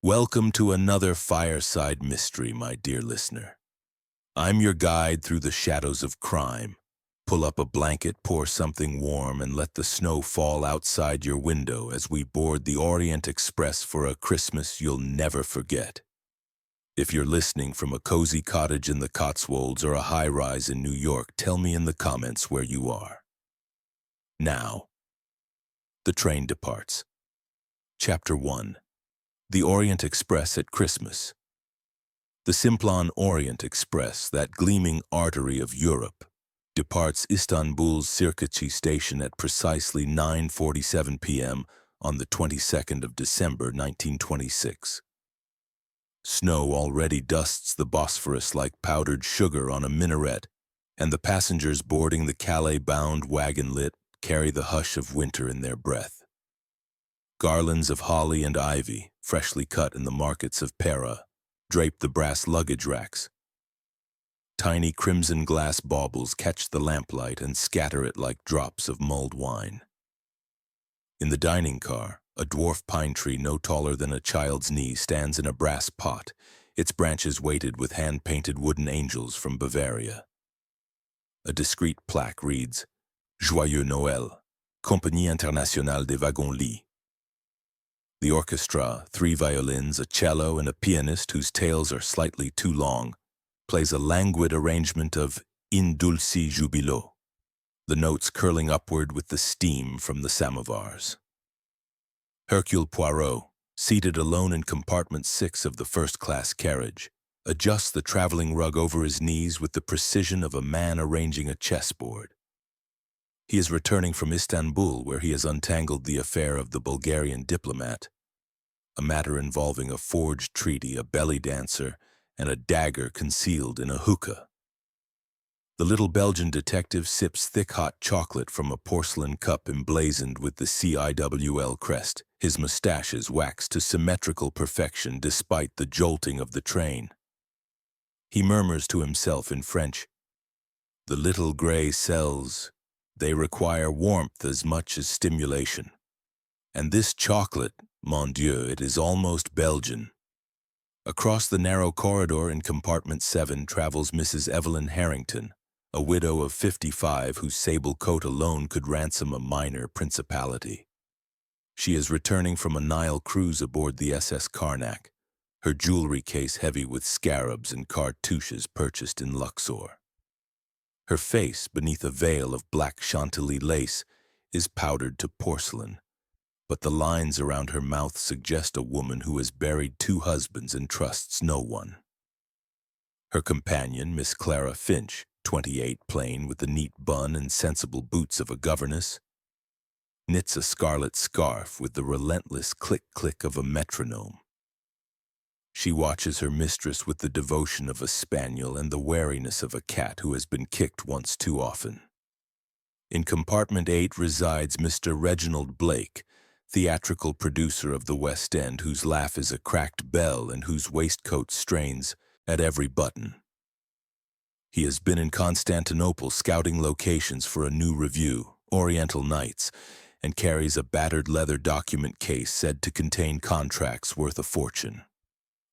Welcome to another fireside mystery, my dear listener. I'm your guide through the shadows of crime. Pull up a blanket, pour something warm, and let the snow fall outside your window as we board the Orient Express for a Christmas you'll never forget. If you're listening from a cozy cottage in the Cotswolds or a high-rise in New York, tell me in the comments where you are. Now, the train departs. Chapter 1. The Orient Express at Christmas. The Simplon Orient Express, that gleaming artery of Europe, departs Istanbul's Sirkeci station at precisely 9:47 p.m. on the 22nd of December 1926. Snow already dusts the Bosphorus like powdered sugar on a minaret, and the passengers boarding the Calais-bound wagonlet carry the hush of winter in their breath. Garlands of holly and ivy, freshly cut in the markets of Pera, drape the brass luggage racks. Tiny crimson glass baubles catch the lamplight and scatter it like drops of mulled wine. In the dining car, a dwarf pine tree no taller than a child's knee stands in a brass pot, its branches weighted with hand-painted wooden angels from Bavaria. A discreet plaque reads, Joyeux Noël, Compagnie Internationale des Wagons-Lits. The orchestra, 3 violins, a cello, and a pianist whose tails are slightly too long, plays a languid arrangement of In dulci jubilo, the notes curling upward with the steam from the samovars. Hercule Poirot, seated alone in compartment 6 of the first-class carriage, adjusts the traveling rug over his knees with the precision of a man arranging a chessboard. He is returning from Istanbul, where he has untangled the affair of the Bulgarian diplomat, a matter involving a forged treaty, a belly dancer, and a dagger concealed in a hookah. The little Belgian detective sips thick hot chocolate from a porcelain cup emblazoned with the CIWL crest, his mustaches waxed to symmetrical perfection despite the jolting of the train. He murmurs to himself in French, "The little gray cells, they require warmth as much as stimulation. And this chocolate, mon Dieu, it is almost Belgian." Across the narrow corridor in compartment 7 travels Mrs. Evelyn Harrington, a widow of 55 whose sable coat alone could ransom a minor principality. She is returning from a Nile cruise aboard the SS Karnak, her jewelry case heavy with scarabs and cartouches purchased in Luxor. Her face, beneath a veil of black Chantilly lace, is powdered to porcelain, but the lines around her mouth suggest a woman who has buried 2 husbands and trusts no one. Her companion, Miss Clara Finch, 28, plain with the neat bun and sensible boots of a governess, knits a scarlet scarf with the relentless click-click of a metronome. She watches her mistress with the devotion of a spaniel and the wariness of a cat who has been kicked once too often. In compartment 8 resides Mr. Reginald Blake, theatrical producer of the West End, whose laugh is a cracked bell and whose waistcoat strains at every button. He has been in Constantinople scouting locations for a new revue, Oriental Nights, and carries a battered leather document case said to contain contracts worth a fortune.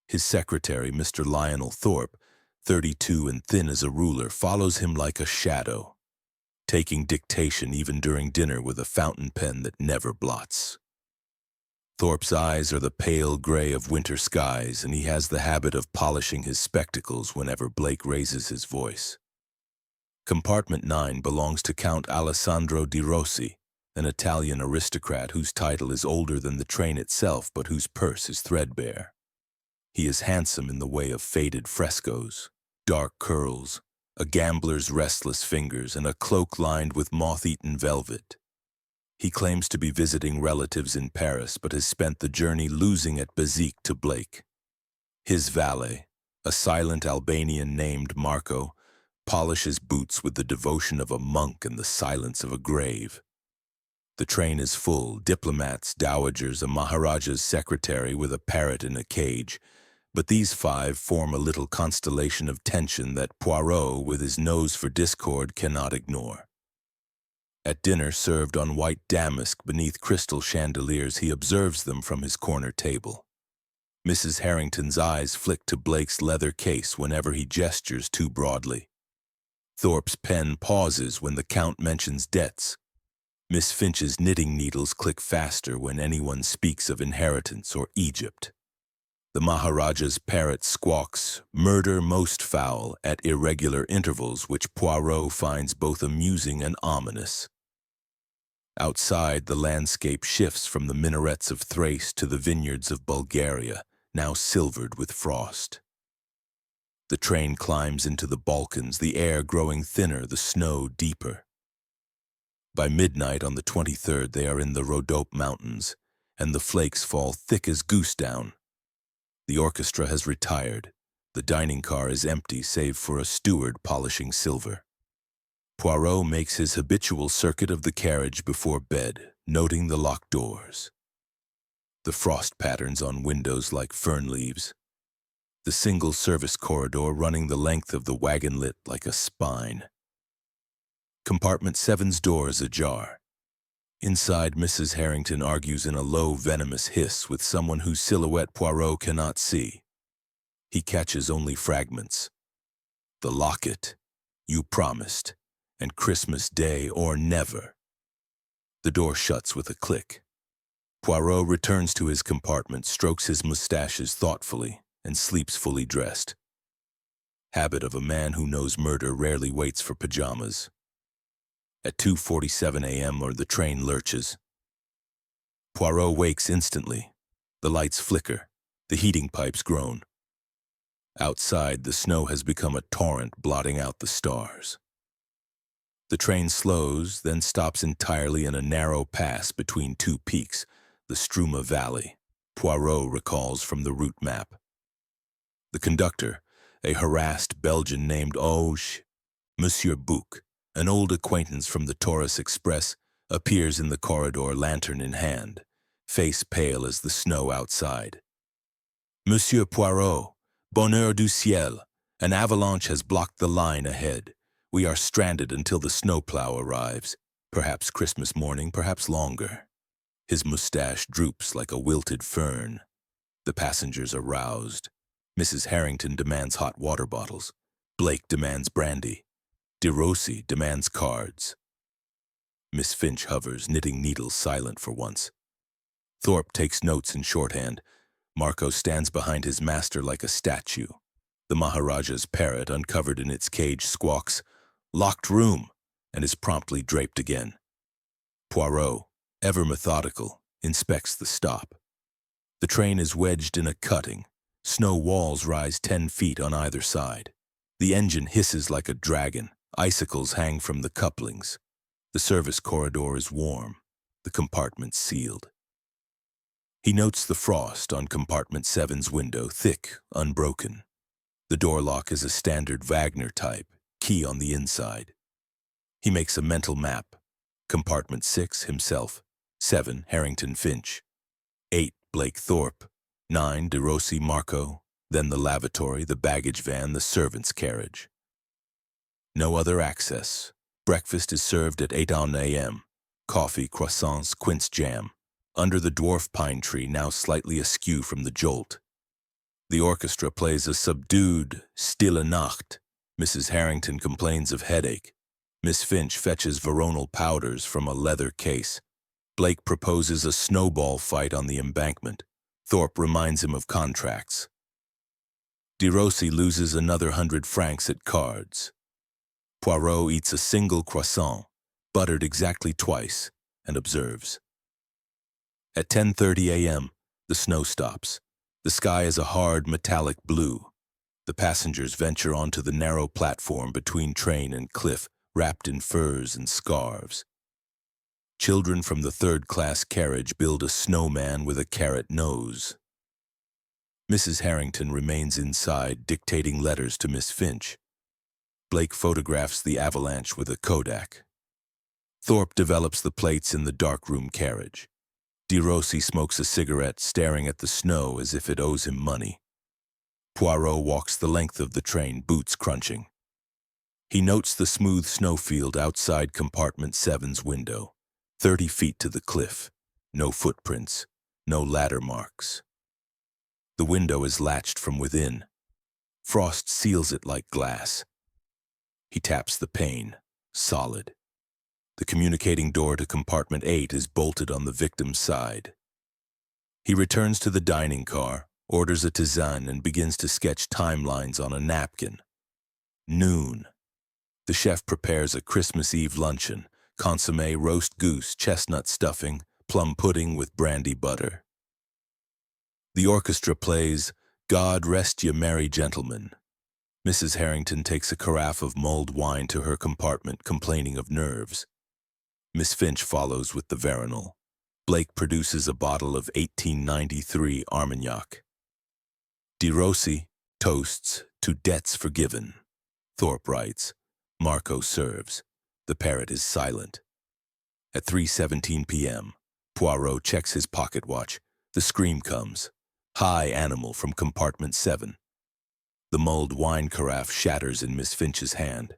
His secretary, Mr. Lionel Thorpe, 32 and thin as a ruler, follows him like a shadow, taking dictation even during dinner with a fountain pen that never blots. Thorpe's eyes are the pale gray of winter skies, and he has the habit of polishing his spectacles whenever Blake raises his voice. Compartment 9 belongs to Count Alessandro di Rossi, an Italian aristocrat whose title is older than the train itself but whose purse is threadbare. He is handsome in the way of faded frescoes, dark curls, a gambler's restless fingers, and a cloak lined with moth-eaten velvet. He claims to be visiting relatives in Paris, but has spent the journey losing at Bezique to Blake. His valet, a silent Albanian named Marco, polishes boots with the devotion of a monk and the silence of a grave. The train is full, diplomats, dowagers, a Maharaja's secretary with a parrot in a cage, but these 5 form a little constellation of tension that Poirot, with his nose for discord, cannot ignore. At dinner, served on white damask beneath crystal chandeliers, he observes them from his corner table. Mrs. Harrington's eyes flick to Blake's leather case whenever he gestures too broadly. Thorpe's pen pauses when the Count mentions debts. Miss Finch's knitting needles click faster when anyone speaks of inheritance or Egypt. The Maharaja's parrot squawks, "Murder most foul," at irregular intervals, which Poirot finds both amusing and ominous. Outside, the landscape shifts from the minarets of Thrace to the vineyards of Bulgaria, now silvered with frost. The train climbs into the Balkans, the air growing thinner, the snow deeper. By midnight on the 23rd, they are in the Rhodope Mountains, and the flakes fall thick as goose down. The orchestra has retired. The dining car is empty, save for a steward polishing silver. Poirot makes his habitual circuit of the carriage before bed, noting the locked doors. The frost patterns on windows like fern leaves. The single service corridor running the length of the wagon lit like a spine. Compartment 7's door is ajar. Inside, Mrs. Harrington argues in a low, venomous hiss with someone whose silhouette Poirot cannot see. He catches only fragments. The locket, "You promised," and "Christmas Day or never." The door shuts with a click. Poirot returns to his compartment, strokes his mustaches thoughtfully, and sleeps fully dressed. Habit of a man who knows murder rarely waits for pajamas. At 2:47 a.m. the train lurches. Poirot wakes instantly. The lights flicker. The heating pipes groan. Outside, the snow has become a torrent, blotting out the stars. The train slows, then stops entirely in a narrow pass between two peaks, the Struma Valley, Poirot recalls from the route map. The conductor, a harassed Belgian named Monsieur Bouc, an old acquaintance from the Taurus Express, appears in the corridor, lantern in hand, face pale as the snow outside. "Monsieur Poirot, bonheur du ciel, an avalanche has blocked the line ahead. We are stranded until the snowplow arrives, perhaps Christmas morning, perhaps longer." His mustache droops like a wilted fern. The passengers are roused. Mrs. Harrington demands hot water bottles. Blake demands brandy. De Rossi demands cards. Miss Finch hovers, knitting needles, silent for once. Thorpe takes notes in shorthand. Marco stands behind his master like a statue. The Maharaja's parrot, uncovered in its cage, squawks, "Locked room," and is promptly draped again. Poirot, ever methodical, inspects the stop. The train is wedged in a cutting. Snow walls rise 10 feet on either side. The engine hisses like a dragon. Icicles hang from the couplings. The service corridor is warm. The compartment sealed. He notes the frost on compartment 7's window, thick, unbroken. The door lock is a standard Wagner type, key on the inside. He makes a mental map. Compartment 6, himself. 7, Harrington Finch. 8, Blake Thorpe. 9, De Rossi Marco. Then the lavatory, the baggage van, the servant's carriage. No other access. Breakfast is served at 8 a.m. Coffee, croissants, quince jam. Under the dwarf pine tree, now slightly askew from the jolt. The orchestra plays a subdued Stille Nacht. Mrs. Harrington complains of headache. Miss Finch fetches veronal powders from a leather case. Blake proposes a snowball fight on the embankment. Thorpe reminds him of contracts. De Rossi loses another 100 francs at cards. Poirot eats a single croissant, buttered exactly twice, and observes. At 10:30 a.m., the snow stops. The sky is a hard, metallic blue. The passengers venture onto the narrow platform between train and cliff, wrapped in furs and scarves. Children from the third-class carriage build a snowman with a carrot nose. Mrs. Harrington remains inside, dictating letters to Miss Finch. Blake photographs the avalanche with a Kodak. Thorpe develops the plates in the dark-room carriage. De Rossi smokes a cigarette, staring at the snow as if it owes him money. Poirot walks the length of the train, boots crunching. He notes the smooth snowfield outside compartment 7's window, 30 feet to the cliff. No footprints, no ladder marks. The window is latched from within. Frost seals it like glass. He taps the pane, solid. The communicating door to compartment 8 is bolted on the victim's side. He returns to the dining car, orders a tisane, and begins to sketch timelines on a napkin. Noon. The chef prepares a Christmas Eve luncheon: consommé, roast goose, chestnut stuffing, plum pudding with brandy butter. The orchestra plays "God Rest Ye Merry Gentlemen." Mrs. Harrington takes a carafe of mulled wine to her compartment, complaining of nerves. Miss Finch follows with the veronal. Blake produces a bottle of 1893 Armagnac. De Rossi toasts to debts forgiven. Thorpe writes. Marco serves. The parrot is silent. At 3:17 p.m., Poirot checks his pocket watch. The scream comes. High animal from compartment 7. The mulled wine carafe shatters in Miss Finch's hand.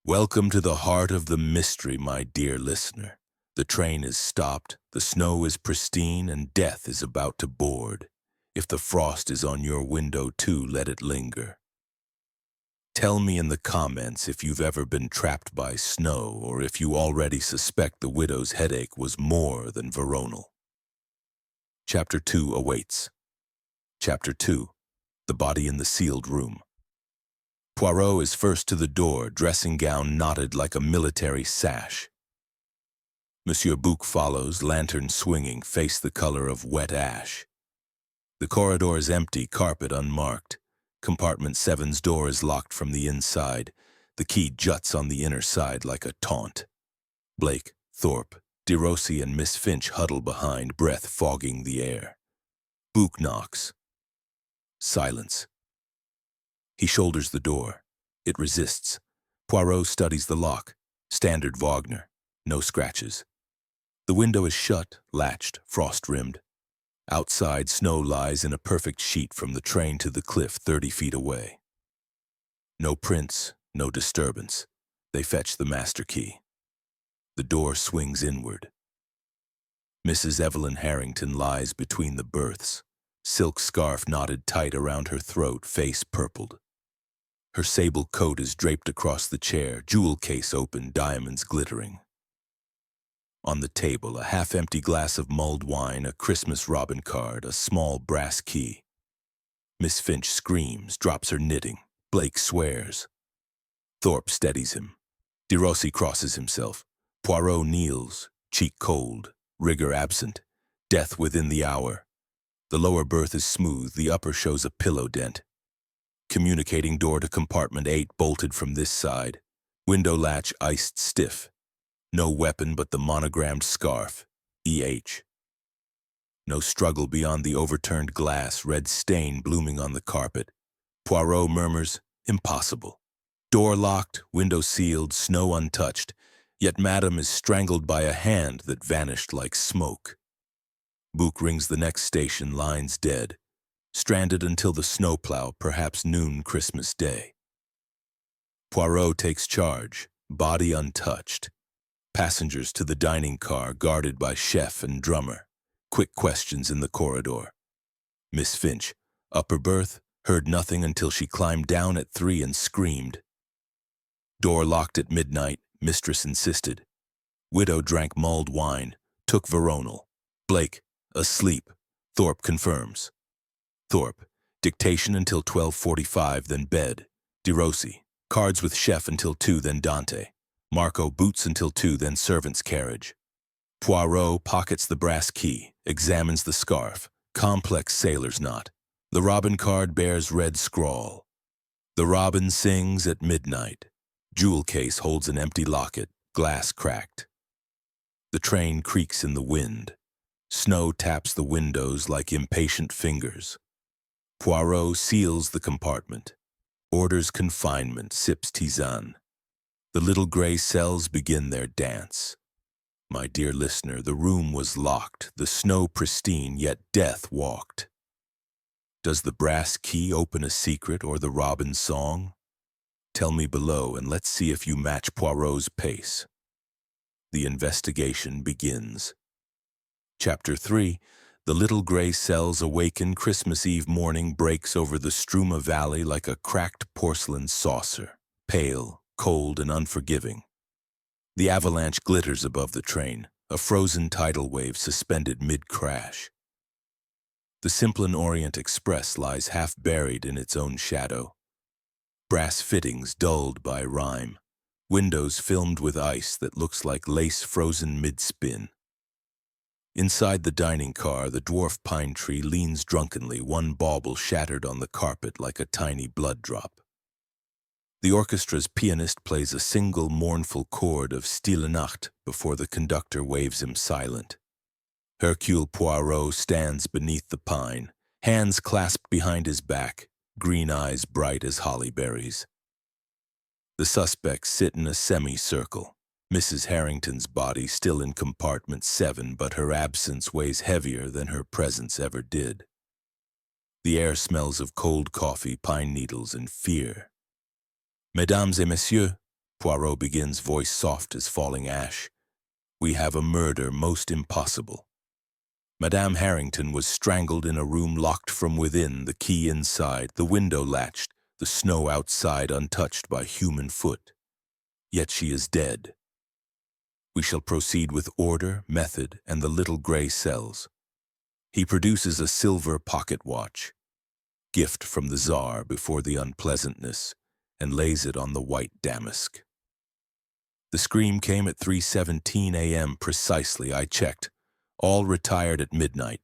Welcome to the heart of the mystery, my dear listener. The train is stopped, the snow is pristine, and death is about to board. If the frost is on your window too, let it linger. Tell me in the comments if you've ever been trapped by snow, or if you already suspect the widow's headache was more than veronal. Chapter 2 awaits. Chapter 2. The body in the sealed room. Poirot is first to the door, dressing gown knotted like a military sash. Monsieur Bouc follows, lantern swinging, face the color of wet ash. The corridor is empty, carpet unmarked. Compartment 7's door is locked from the inside. The key juts on the inner side like a taunt. Blake, Thorpe, De Rossi, and Miss Finch huddle behind, breath fogging the air. Bouc knocks. Silence. He shoulders the door. It resists. Poirot studies the lock. Standard Wagner. No scratches. The window is shut, latched, frost-rimmed. Outside, snow lies in a perfect sheet from the train to the cliff 30 feet away. No prints, no disturbance. They fetch the master key. The door swings inward. Mrs. Evelyn Harrington lies between the berths, silk scarf knotted tight around her throat, face purpled. Her sable coat is draped across the chair, jewel case open, diamonds glittering. On the table, a half-empty glass of mulled wine, a Christmas robin card, a small brass key. Miss Finch screams, drops her knitting. Blake swears. Thorpe steadies him. De Rossi crosses himself. Poirot kneels, cheek cold, rigor absent, death within the hour. The lower berth is smooth, the upper shows a pillow dent. Communicating door to compartment 8 bolted from this side. Window latch iced stiff. No weapon but the monogrammed scarf, E.H. No struggle beyond the overturned glass, red stain blooming on the carpet. Poirot murmurs, impossible. Door locked, window sealed, snow untouched, yet Madame is strangled by a hand that vanished like smoke. Bouc rings the next station, lines dead, stranded until the snowplow, perhaps noon Christmas Day. Poirot takes charge, body untouched. Passengers to the dining car, guarded by chef and drummer. Quick questions in the corridor. Miss Finch, upper berth, heard nothing until she climbed down at 3 and screamed. Door locked at midnight, mistress insisted. Widow drank mulled wine, took veronal. Blake, asleep. Thorpe confirms. Thorpe, dictation until 12:45, then bed. De Rossi, cards with chef until 2, then Dante. Marco, boots until 2, then servant's carriage. Poirot pockets the brass key, examines the scarf, complex sailor's knot. The robin card bears red scrawl. The robin sings at midnight. Jewel case holds an empty locket, glass cracked. The train creaks in the wind. Snow taps the windows like impatient fingers. Poirot seals the compartment, orders confinement, sips tisane. The little gray cells begin their dance. My dear listener, the room was locked, the snow pristine, yet death walked. Does the brass key open a secret or the robin song? Tell me below and let's see if you match Poirot's pace. The investigation begins. Chapter 3. The little gray cells awaken. Christmas Eve morning breaks over the Struma Valley like a cracked porcelain saucer, pale, cold, and unforgiving. The avalanche glitters above the train, a frozen tidal wave suspended mid-crash. The Simplon Orient Express lies half buried in its own shadow. Brass fittings dulled by rime, windows filmed with ice that looks like lace frozen mid-spin. Inside the dining car, the dwarf pine tree leans drunkenly, one bauble shattered on the carpet like a tiny blood drop. The orchestra's pianist plays a single mournful chord of Stille Nacht before the conductor waves him silent. Hercule Poirot stands beneath the pine, hands clasped behind his back, green eyes bright as holly berries. The suspects sit in a semicircle, Mrs. Harrington's body still in compartment 7, but her absence weighs heavier than her presence ever did. The air smells of cold coffee, pine needles, and fear. Mesdames et messieurs, Poirot begins, voice soft as falling ash. We have a murder most impossible. Madame Harrington was strangled in a room locked from within, the key inside, the window latched, the snow outside untouched by human foot. Yet she is dead. We shall proceed with order, method, and the little gray cells. He produces a silver pocket watch, gift from the Tsar before the unpleasantness, and lays it on the white damask. The scream came at 3:17 a.m. precisely. I checked. All retired at midnight.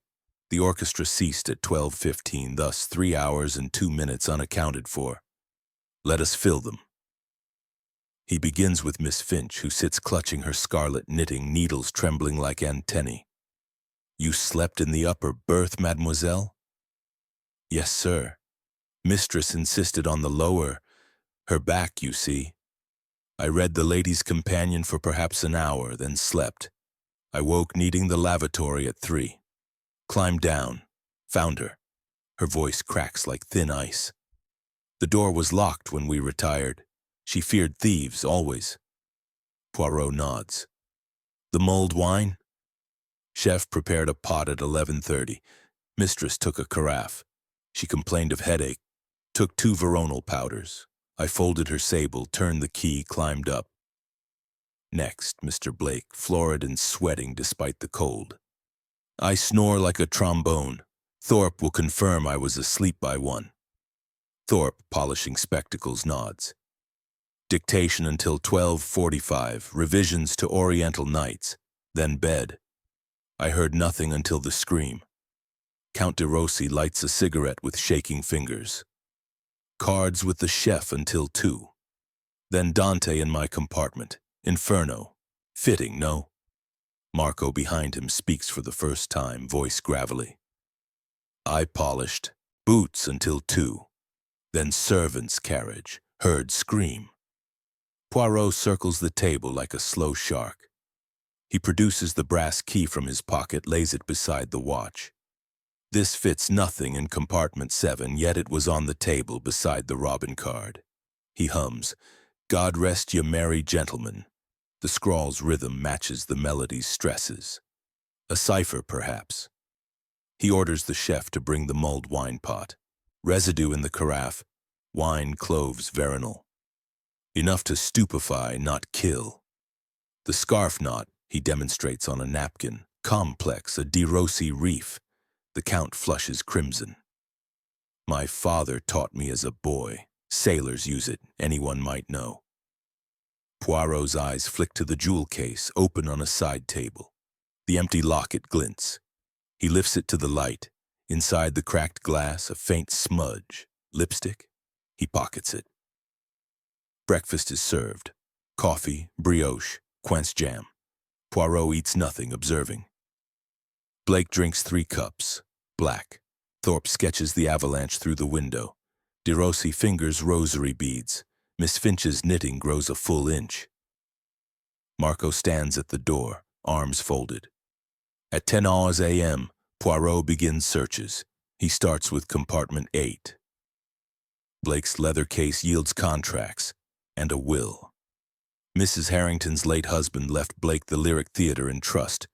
The orchestra ceased at 12:15, thus 3 hours and 2 minutes unaccounted for. Let us fill them. He begins with Miss Finch, who sits clutching her scarlet knitting, needles trembling like antennae. You slept in the upper berth, mademoiselle? Yes, sir. Mistress insisted on the lower. Her back, you see. I read The Lady's Companion for perhaps an hour, then slept. I woke needing the lavatory at 3. Climbed down. Found her. Her voice cracks like thin ice. The door was locked when we retired. She feared thieves, always. Poirot nods. The mulled wine? Chef prepared a pot at 11:30. Mistress took a carafe. She complained of headache. Took 2 veronal powders. I folded her sable, turned the key, climbed up. Next, Mr. Blake, florid and sweating despite the cold. I snore like a trombone. Thorpe will confirm I was asleep by 1. Thorpe, polishing spectacles, nods. Dictation until 12:45, revisions to Oriental Nights, then bed. I heard nothing until the scream. Count de Rossi lights a cigarette with shaking fingers. Cards with the chef until 2. Then Dante in my compartment. Inferno. Fitting, no? Marco behind him speaks for the first time, voice gravelly. I polished. Boots until 2. Then servant's carriage. Heard scream. Poirot circles the table like a slow shark. He produces the brass key from his pocket, lays it beside the watch. This fits nothing in compartment 7, yet it was on the table beside the Robin card. He hums, God rest ye merry gentlemen. The scrawl's rhythm matches the melody's stresses. A cipher, perhaps. He orders the chef to bring the mulled wine pot. Residue in the carafe. Wine, cloves, veronal. Enough to stupefy, not kill. The scarf knot he demonstrates on a napkin. Complex, a de Rossi reef. The Count flushes crimson. My father taught me as a boy. Sailors use it, anyone might know. Poirot's eyes flick to the jewel case, open on a side table. The empty locket glints. He lifts it to the light. Inside the cracked glass, a faint smudge. Lipstick? He pockets it. Breakfast is served. Coffee, brioche, quince jam. Poirot eats nothing, observing. Blake drinks 3 cups. Black. Thorpe sketches the avalanche through the window. De Rossi fingers rosary beads. Miss Finch's knitting grows a full inch. Marco stands at the door, arms folded. At 10 hours a.m., Poirot begins searches. He starts with compartment 8. Blake's leather case yields contracts and a will. Mrs. Harrington's late husband left Blake the Lyric Theatre in trust,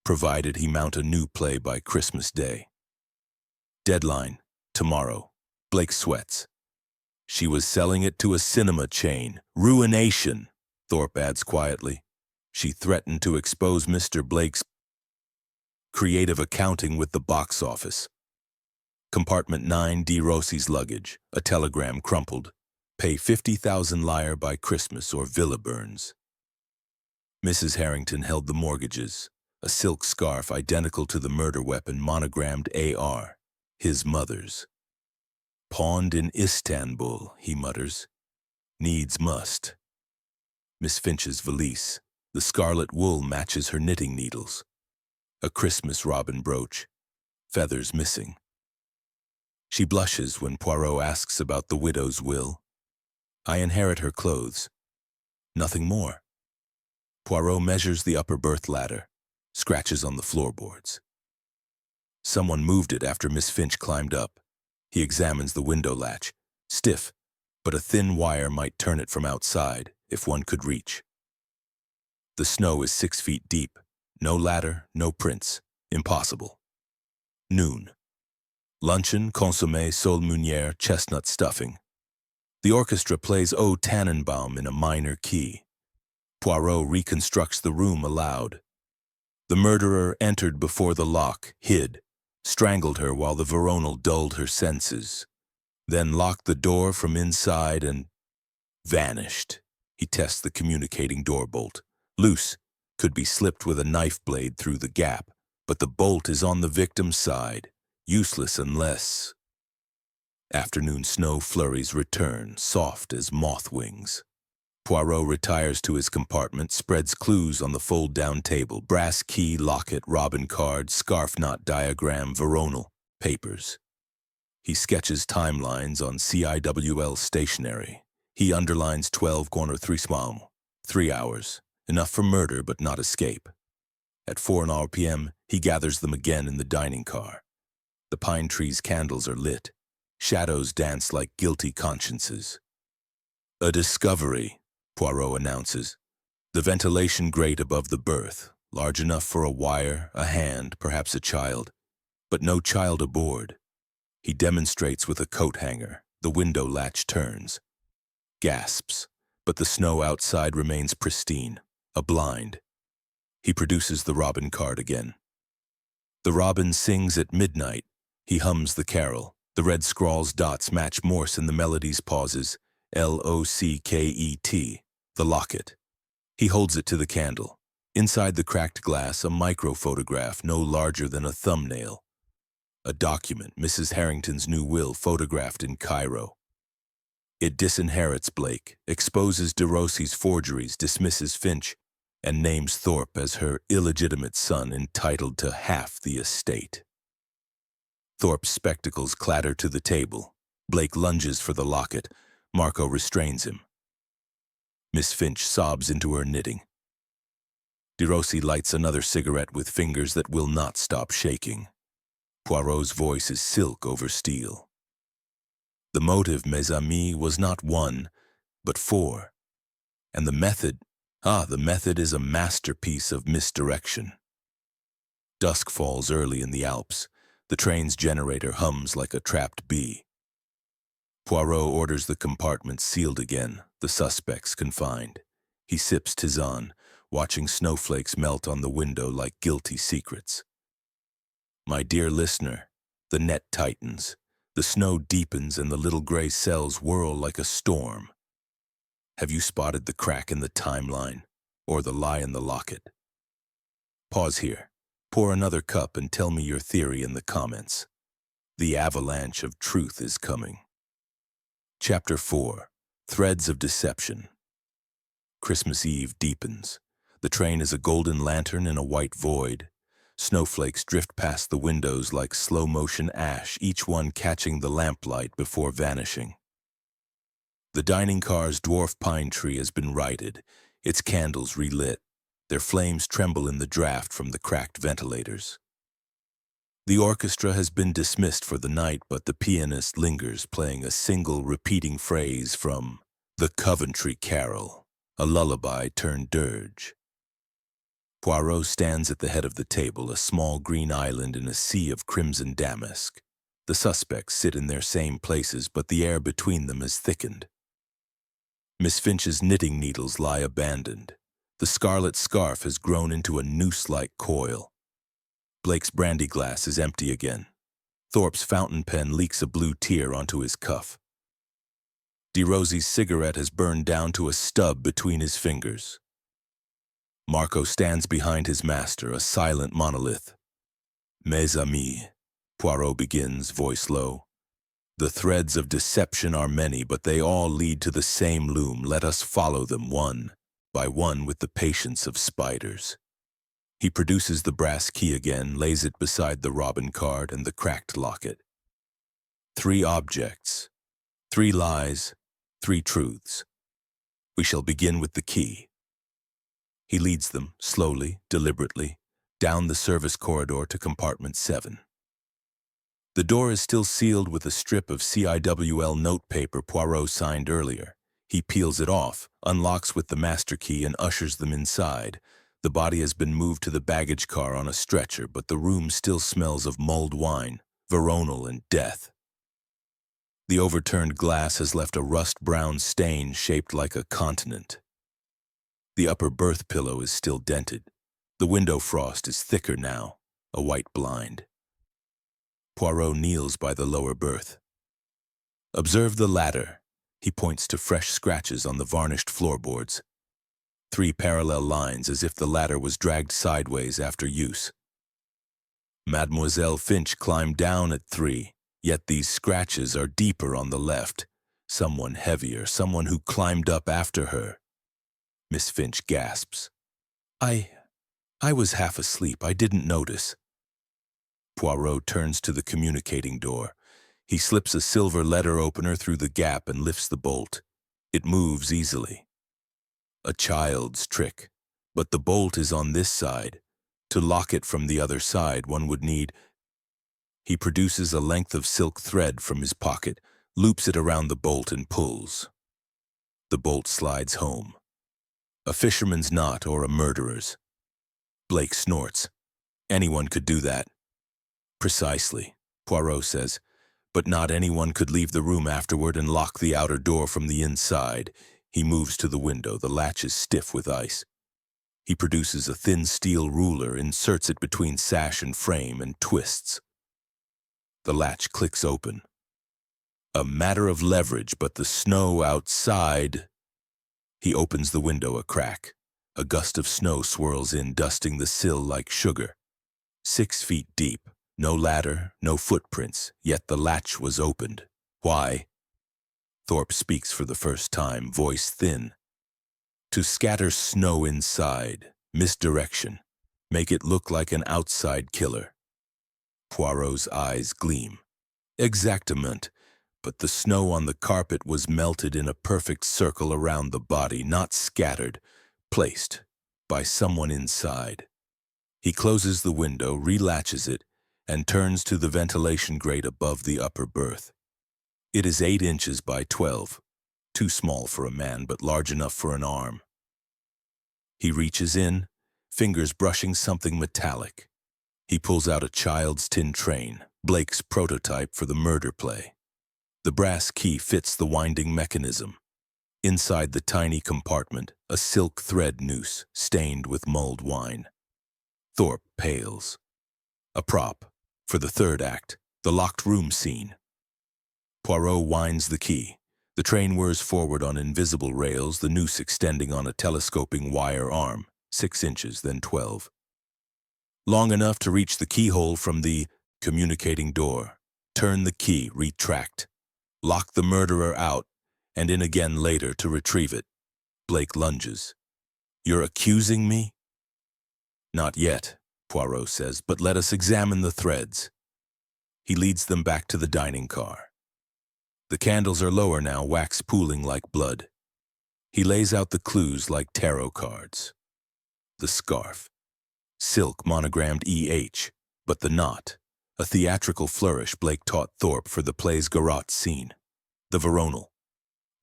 provided he mount a new play by Christmas Day. Deadline, tomorrow. Blake sweats. She was selling it to a cinema chain. Ruination, Thorpe adds quietly. She threatened to expose Mr. Blake's creative accounting with the box office. Compartment 9, D. Rossi's luggage. A telegram crumpled. Pay 50,000 lire by Christmas or villa burns. Mrs. Harrington held the mortgages. A silk scarf identical to the murder weapon monogrammed AR, his mother's. Pawned in Istanbul, he mutters. Needs must. Miss Finch's valise. The scarlet wool matches her knitting needles. A Christmas robin brooch. Feathers missing. She blushes when Poirot asks about the widow's will. I inherit her clothes. Nothing more. Poirot measures the upper berth ladder, scratches on the floorboards. Someone moved it after Miss Finch climbed up. He examines the window latch. Stiff, but a thin wire might turn it from outside, if one could reach. The snow is 6 feet deep. No ladder, no prints. Impossible. Noon. Luncheon, consommé, sole meunière, chestnut stuffing. The orchestra plays O Tannenbaum in a minor key. Poirot reconstructs the room aloud. The murderer entered before the lock, hid, strangled her while the veronal dulled her senses, then locked the door from inside and vanished. He tests the communicating door bolt. Loose, could be slipped with a knife blade through the gap, but the bolt is on the victim's side, useless unless... Afternoon snow flurries return, soft as moth wings. Poirot retires to his compartment, spreads clues on the fold-down table, brass key, locket, robin card, scarf knot diagram, veronal, papers. He sketches timelines on CIWL stationery. He underlines 12 corner 3 small, 3 hours, enough for murder but not escape. At 4:00 p.m., he gathers them again in the dining car. The pine tree's candles are lit. Shadows dance like guilty consciences. A discovery, Poirot announces. The ventilation grate above the berth, large enough for a wire, a hand, perhaps a child, but no child aboard. He demonstrates with a coat hanger. The window latch turns. Gasps, but the snow outside remains pristine, a blind. He produces the robin card again. The robin sings at midnight. He hums the carol. The red scrawl's dots match Morse in the melody's pauses. Locket. The locket. He holds it to the candle. Inside the cracked glass, a microphotograph no larger than a thumbnail. A document, Mrs. Harrington's new will, photographed in Cairo. It disinherits Blake, exposes de Rossi's forgeries, dismisses Finch, and names Thorpe as her illegitimate son entitled to half the estate. Thorpe's spectacles clatter to the table. Blake lunges for the locket. Marco restrains him. Miss Finch sobs into her knitting. De Rossi lights another cigarette with fingers that will not stop shaking. Poirot's voice is silk over steel. The motive, mes amis, was not 1, but 4. And the method, the method is a masterpiece of misdirection. Dusk falls early in the Alps. The train's generator hums like a trapped bee. Poirot orders the compartments sealed again, the suspects confined. He sips tisane, watching snowflakes melt on the window like guilty secrets. My dear listener, the net tightens. The snow deepens and the little gray cells whirl like a storm. Have you spotted the crack in the timeline, or the lie in the locket? Pause here. Pour another cup and tell me your theory in the comments. The avalanche of truth is coming. Chapter 4. Threads of Deception. Christmas Eve deepens. The train is a golden lantern in a white void. Snowflakes drift past the windows like slow-motion ash, each one catching the lamplight before vanishing. The dining car's dwarf pine tree has been righted, its candles relit. Their flames tremble in the draft from the cracked ventilators. The orchestra has been dismissed for the night, but the pianist lingers, playing a single repeating phrase from the Coventry Carol, a lullaby turned dirge. Poirot stands at the head of the table, a small green island in a sea of crimson damask. The suspects sit in their same places, but the air between them has thickened. Miss Finch's knitting needles lie abandoned. The scarlet scarf has grown into a noose-like coil. Blake's brandy glass is empty again. Thorpe's fountain pen leaks a blue tear onto his cuff. DeRosie's cigarette has burned down to a stub between his fingers. Marco stands behind his master, a silent monolith. Mes amis, Poirot begins, voice low. The threads of deception are many, but they all lead to the same loom. Let us follow them one by one with the patience of spiders. He produces the brass key again, lays it beside the robin card and the cracked locket. 3 objects, 3 lies, 3 truths. We shall begin with the key. He leads them, slowly, deliberately, down the service corridor to compartment 7. The door is still sealed with a strip of CIWL notepaper Poirot signed earlier. He peels it off, unlocks with the master key, and ushers them inside. The body has been moved to the baggage car on a stretcher, but the room still smells of mulled wine, veronal, and death. The overturned glass has left a rust-brown stain shaped like a continent. The upper berth pillow is still dented. The window frost is thicker now, a white blind. Poirot kneels by the lower berth. Observe the ladder. He points to fresh scratches on the varnished floorboards. 3 parallel lines, as if the ladder was dragged sideways after use. Mademoiselle Finch climbed down at 3, yet these scratches are deeper on the left. Someone heavier, someone who climbed up after her. Miss Finch gasps. I was half asleep. I didn't notice. Poirot turns to the communicating door. He slips a silver letter opener through the gap and lifts the bolt. It moves easily. A child's trick, but the bolt is on this side. To lock it from the other side, one would need... He produces a length of silk thread from his pocket, loops it around the bolt and pulls. The bolt slides home. A fisherman's knot or a murderer's. Blake snorts. Anyone could do that. Precisely, Poirot says, but not anyone could leave the room afterward and lock the outer door from the inside. He moves to the window. The latch is stiff with ice. He produces a thin steel ruler, inserts it between sash and frame, and twists. The latch clicks open. A matter of leverage, but the snow outside... He opens the window a crack. A gust of snow swirls in, dusting the sill like sugar. 6 feet deep. No ladder, no footprints, yet the latch was opened. Why? Thorpe speaks for the first time, voice thin. To scatter snow inside, misdirection, make it look like an outside killer. Poirot's eyes gleam. Exactement, but the snow on the carpet was melted in a perfect circle around the body, not scattered, placed by someone inside. He closes the window, relatches it, and turns to the ventilation grate above the upper berth. It is 8 inches by 12, too small for a man, but large enough for an arm. He reaches in, fingers brushing something metallic. He pulls out a child's tin train, Blake's prototype for the murder play. The brass key fits the winding mechanism. Inside the tiny compartment, a silk thread noose stained with mulled wine. Thorpe pales. A prop for the 3rd act, the locked room scene. Poirot winds the key. The train whirs forward on invisible rails, the noose extending on a telescoping wire arm, 6 inches, then 12. Long enough to reach the keyhole from the communicating door. Turn the key, retract. Lock the murderer out, and in again later to retrieve it. Blake lunges. You're accusing me? Not yet, Poirot says, but let us examine the threads. He leads them back to the dining car. The candles are lower now, wax pooling like blood. He lays out the clues like tarot cards. The scarf. Silk monogrammed EH, but the knot. A theatrical flourish Blake taught Thorpe for the play's garrote scene. The veronal.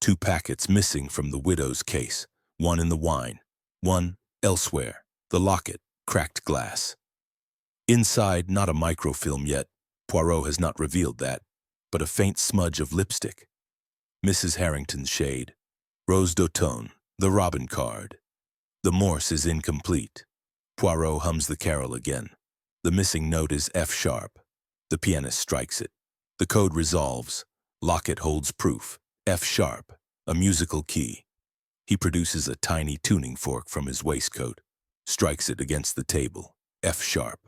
2 packets missing from the widow's case, one in the wine, one elsewhere. The locket, Cracked glass. Inside, not a microfilm yet. Poirot has not revealed that, but a faint smudge of lipstick. Mrs. Harrington's shade. Rose d'automne, the robin card. The Morse is incomplete. Poirot hums the carol again. The missing note is F sharp. The pianist strikes it. The code resolves. Locket holds proof. F sharp, a musical key. He produces a tiny tuning fork from his waistcoat, strikes it against the table. F sharp.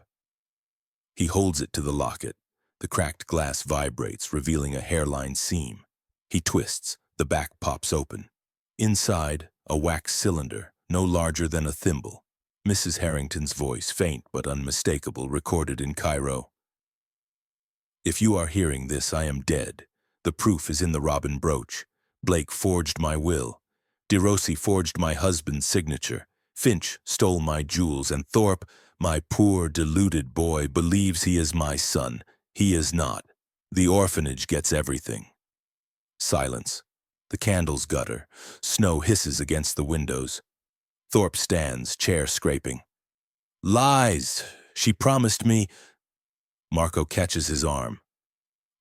He holds it to the locket. The cracked glass vibrates, revealing a hairline seam. He twists. The back pops open. Inside, a wax cylinder, no larger than a thimble. Mrs. Harrington's voice, faint but unmistakable, recorded in Cairo. If you are hearing this, I am dead. The proof is in the robin brooch. Blake forged my will. De Rossi forged my husband's signature. Finch stole my jewels, and Thorpe, my poor, deluded boy, believes he is my son. He is not. The orphanage gets everything. Silence. The candles gutter. Snow hisses against the windows. Thorpe stands, chair scraping. Lies! She promised me... Marco catches his arm.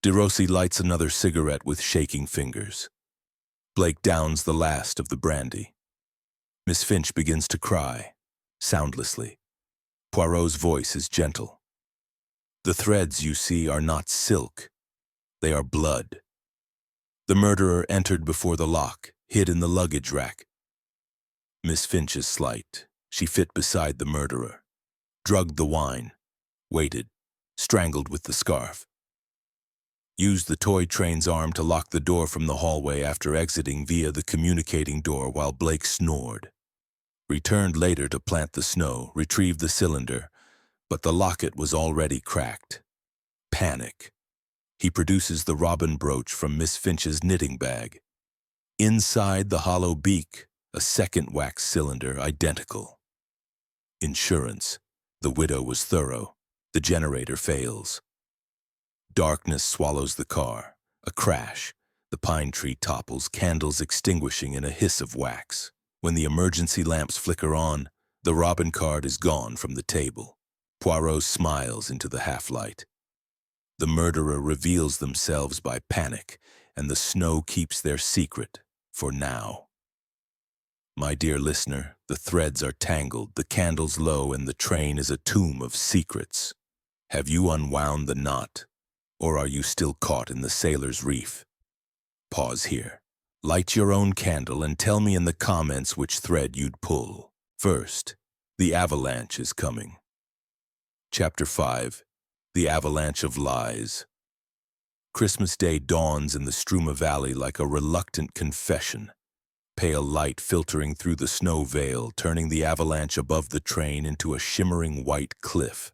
De Rossi lights another cigarette with shaking fingers. Blake downs the last of the brandy. Miss Finch begins to cry, soundlessly. Poirot's voice is gentle. The threads you see are not silk. They are blood. The murderer entered before the lock, hid in the luggage rack. Miss Finch is slight. She fit beside the murderer. Drugged the wine. Waited. Strangled with the scarf. Used the toy train's arm to lock the door from the hallway after exiting via the communicating door while Blake snored. Returned later to plant the snow, retrieved the cylinder, but the locket was already cracked. Panic. He produces the robin brooch from Miss Finch's knitting bag. Inside the hollow beak, a second wax cylinder identical. Insurance. The widow was thorough. The generator fails. Darkness swallows the car. A crash. The pine tree topples, candles extinguishing in a hiss of wax. When the emergency lamps flicker on, the robin card is gone from the table. Poirot smiles into the half-light. The murderer reveals themselves by panic, and the snow keeps their secret, for now. My dear listener, the threads are tangled, the candles low, and the train is a tomb of secrets. Have you unwound the knot, or are you still caught in the sailor's reef? Pause here. Light your own candle and tell me in the comments which thread you'd pull. First, the avalanche is coming. Chapter 5. The Avalanche of Lies. Christmas Day dawns in the Struma Valley like a reluctant confession. Pale light filtering through the snow veil, turning the avalanche above the train into a shimmering white cliff.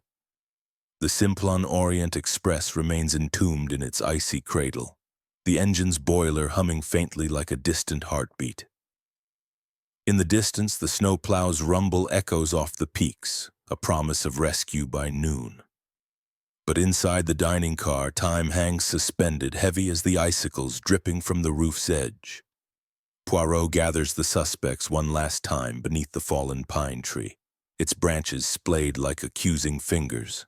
The Simplon Orient Express remains entombed in its icy cradle, the engine's boiler humming faintly like a distant heartbeat. In the distance, the snowplow's rumble echoes off the peaks, a promise of rescue by noon. But inside the dining car, time hangs suspended, heavy as the icicles dripping from the roof's edge. Poirot gathers the suspects one last time beneath the fallen pine tree, its branches splayed like accusing fingers.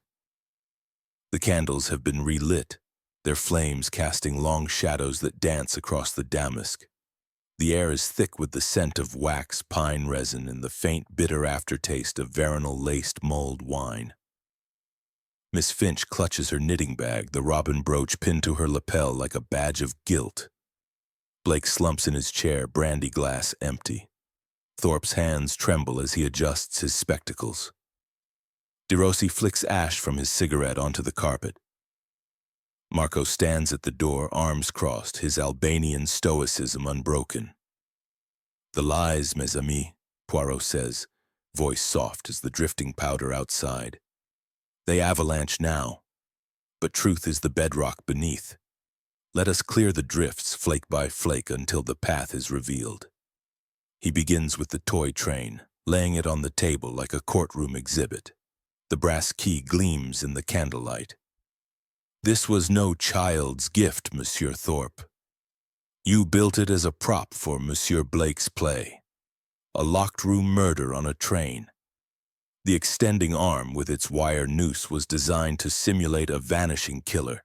The candles have been relit, their flames casting long shadows that dance across the damask. The air is thick with the scent of wax, pine resin, and the faint, bitter aftertaste of veronal-laced mulled wine. Miss Finch clutches her knitting bag, the robin brooch pinned to her lapel like a badge of guilt. Blake slumps in his chair, brandy glass empty. Thorpe's hands tremble as he adjusts his spectacles. De Rossi flicks ash from his cigarette onto the carpet. Marco stands at the door, arms crossed, his Albanian stoicism unbroken. The lies, mes amis, Poirot says, voice soft as the drifting powder outside. They avalanche now, but truth is the bedrock beneath. Let us clear the drifts, flake by flake, until the path is revealed. He begins with the toy train, laying it on the table like a courtroom exhibit. The brass key gleams in the candlelight. This was no child's gift, Monsieur Thorpe. You built it as a prop for Monsieur Blake's play. A locked-room murder on a train. The extending arm with its wire noose was designed to simulate a vanishing killer,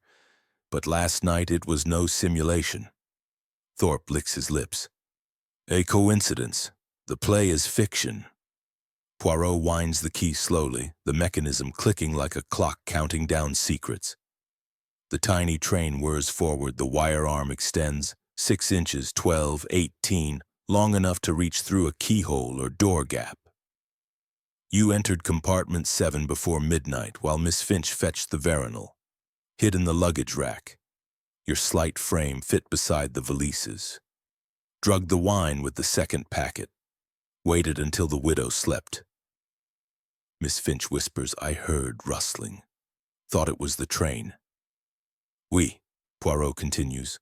but last night it was no simulation. Thorpe licks his lips. A coincidence. The play is fiction. Poirot winds the key slowly, the mechanism clicking like a clock counting down secrets. The tiny train whirs forward, the wire arm extends, 6 inches, 12, 18, long enough to reach through a keyhole or door gap. You entered compartment 7 before midnight while Miss Finch fetched the veronal, hid in the luggage rack. Your slight frame fit beside the valises. Drugged the wine with the second packet. Waited until the widow slept. Miss Finch whispers, I heard rustling. Thought it was the train. Oui, Poirot continues.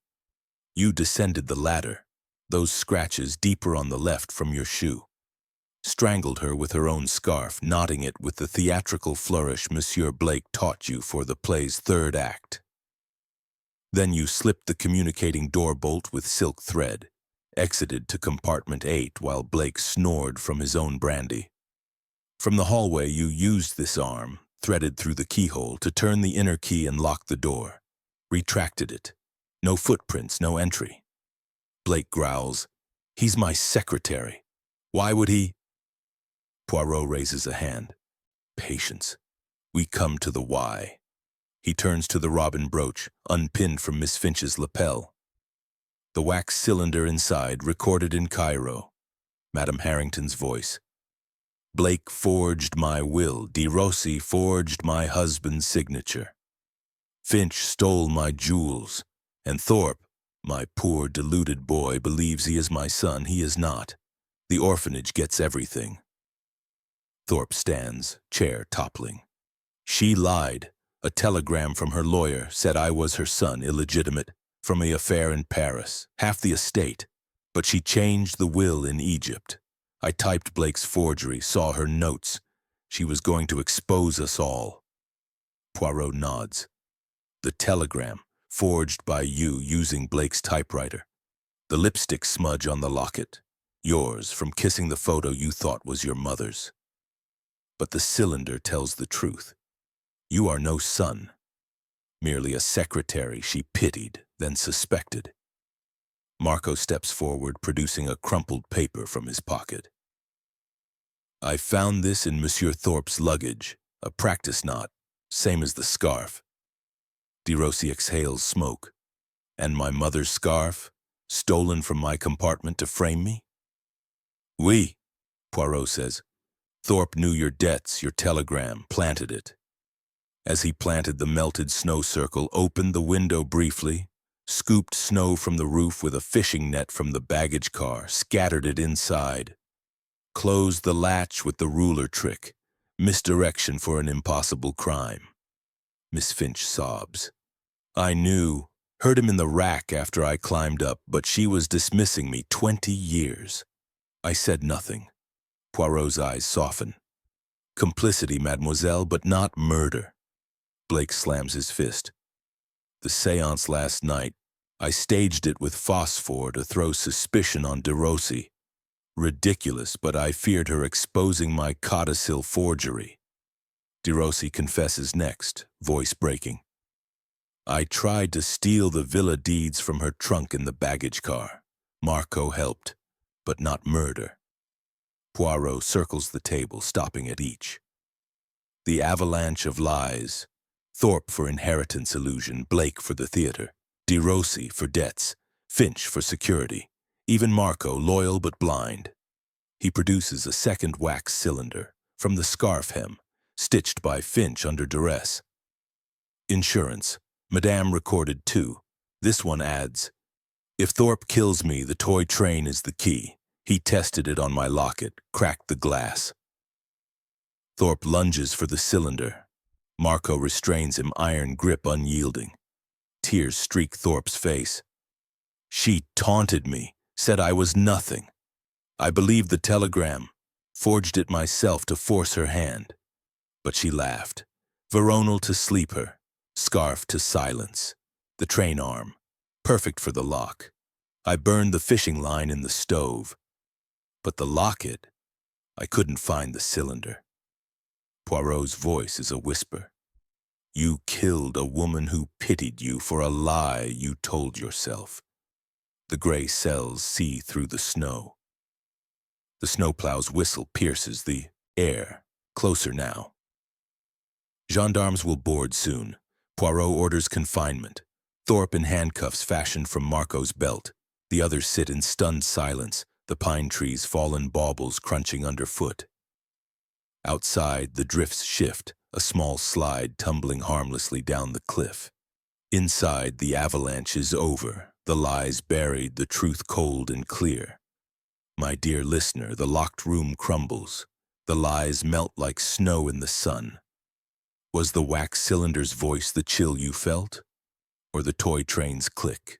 You descended the ladder, those scratches deeper on the left from your shoe. Strangled her with her own scarf, knotting it with the theatrical flourish Monsieur Blake taught you for the play's third act. Then you slipped the communicating door bolt with silk thread, exited to compartment 8 while Blake snored from his own brandy. From the hallway you used this arm, threaded through the keyhole, to turn the inner key and lock the door. Retracted it. No footprints, no entry. Blake growls, he's my secretary. Why would he? Poirot raises a hand. Patience. We come to the why. He turns to the robin brooch, unpinned from Miss Finch's lapel. The wax cylinder inside, recorded in Cairo. Madame Harrington's voice. Blake forged my will. De Rossi forged my husband's signature. Finch stole my jewels. And Thorpe, my poor deluded boy, believes he is my son. He is not. The orphanage gets everything. Thorpe stands, chair toppling. She lied. A telegram from her lawyer said I was her son, illegitimate, from an affair in Paris, half the estate. But she changed the will in Egypt. I typed Blake's forgery, saw her notes. She was going to expose us all. Poirot nods. The telegram, forged by you using Blake's typewriter. The lipstick smudge on the locket. Yours, from kissing the photo you thought was your mother's. But the cylinder tells the truth. You are no son. Merely a secretary she pitied, then suspected. Marco steps forward, producing a crumpled paper from his pocket. I found this in Monsieur Thorpe's luggage, a practice knot, same as the scarf. De Rossi exhales smoke. And my mother's scarf, stolen from my compartment to frame me? Oui, Poirot says. Thorpe knew your debts, your telegram, planted it. As he planted the melted snow circle, opened the window briefly, scooped snow from the roof with a fishing net from the baggage car, scattered it inside, closed the latch with the ruler trick, misdirection for an impossible crime. Miss Finch sobs. I knew, heard him in the rack after I climbed up, but she was dismissing me 20 years. I said nothing. Poirot's eyes soften. Complicity, mademoiselle, but not murder. Blake slams his fist. The séance last night, I staged it with phosphor to throw suspicion on De Rossi. Ridiculous, but I feared her exposing my codicil forgery. De Rossi confesses next, voice breaking. I tried to steal the villa deeds from her trunk in the baggage car. Marco helped, but not murder. Poirot circles the table, stopping at each. The avalanche of lies. Thorpe for inheritance illusion, Blake for the theater, De Rossi for debts, Finch for security, even Marco loyal but blind. He produces a second wax cylinder from the scarf hem, stitched by Finch under duress. Insurance. Madame recorded 2. This one adds, if Thorpe kills me, the toy train is the key. He tested it on my locket, cracked the glass. Thorpe lunges for the cylinder. Marco restrains him, iron grip unyielding. Tears streak Thorpe's face. She taunted me, said I was nothing. I believed the telegram, forged it myself to force her hand. But she laughed. Veronal to sleep her, scarf to silence. The train arm, perfect for the lock. I burned the fishing line in the stove. But the locket, I couldn't find the cylinder. Poirot's voice is a whisper. You killed a woman who pitied you for a lie you told yourself. The gray cells see through the snow. The snowplow's whistle pierces the air. Closer now. Gendarmes will board soon. Poirot orders confinement. Thorpe in handcuffs fashioned from Marco's belt. The others sit in stunned silence, the pine trees fall in baubles crunching underfoot. Outside, the drifts shift, a small slide tumbling harmlessly down the cliff. Inside, the avalanche is over, the lies buried, the truth cold and clear. My dear listener, the locked room crumbles. The lies melt like snow in the sun. Was the wax cylinder's voice the chill you felt? Or the toy train's click?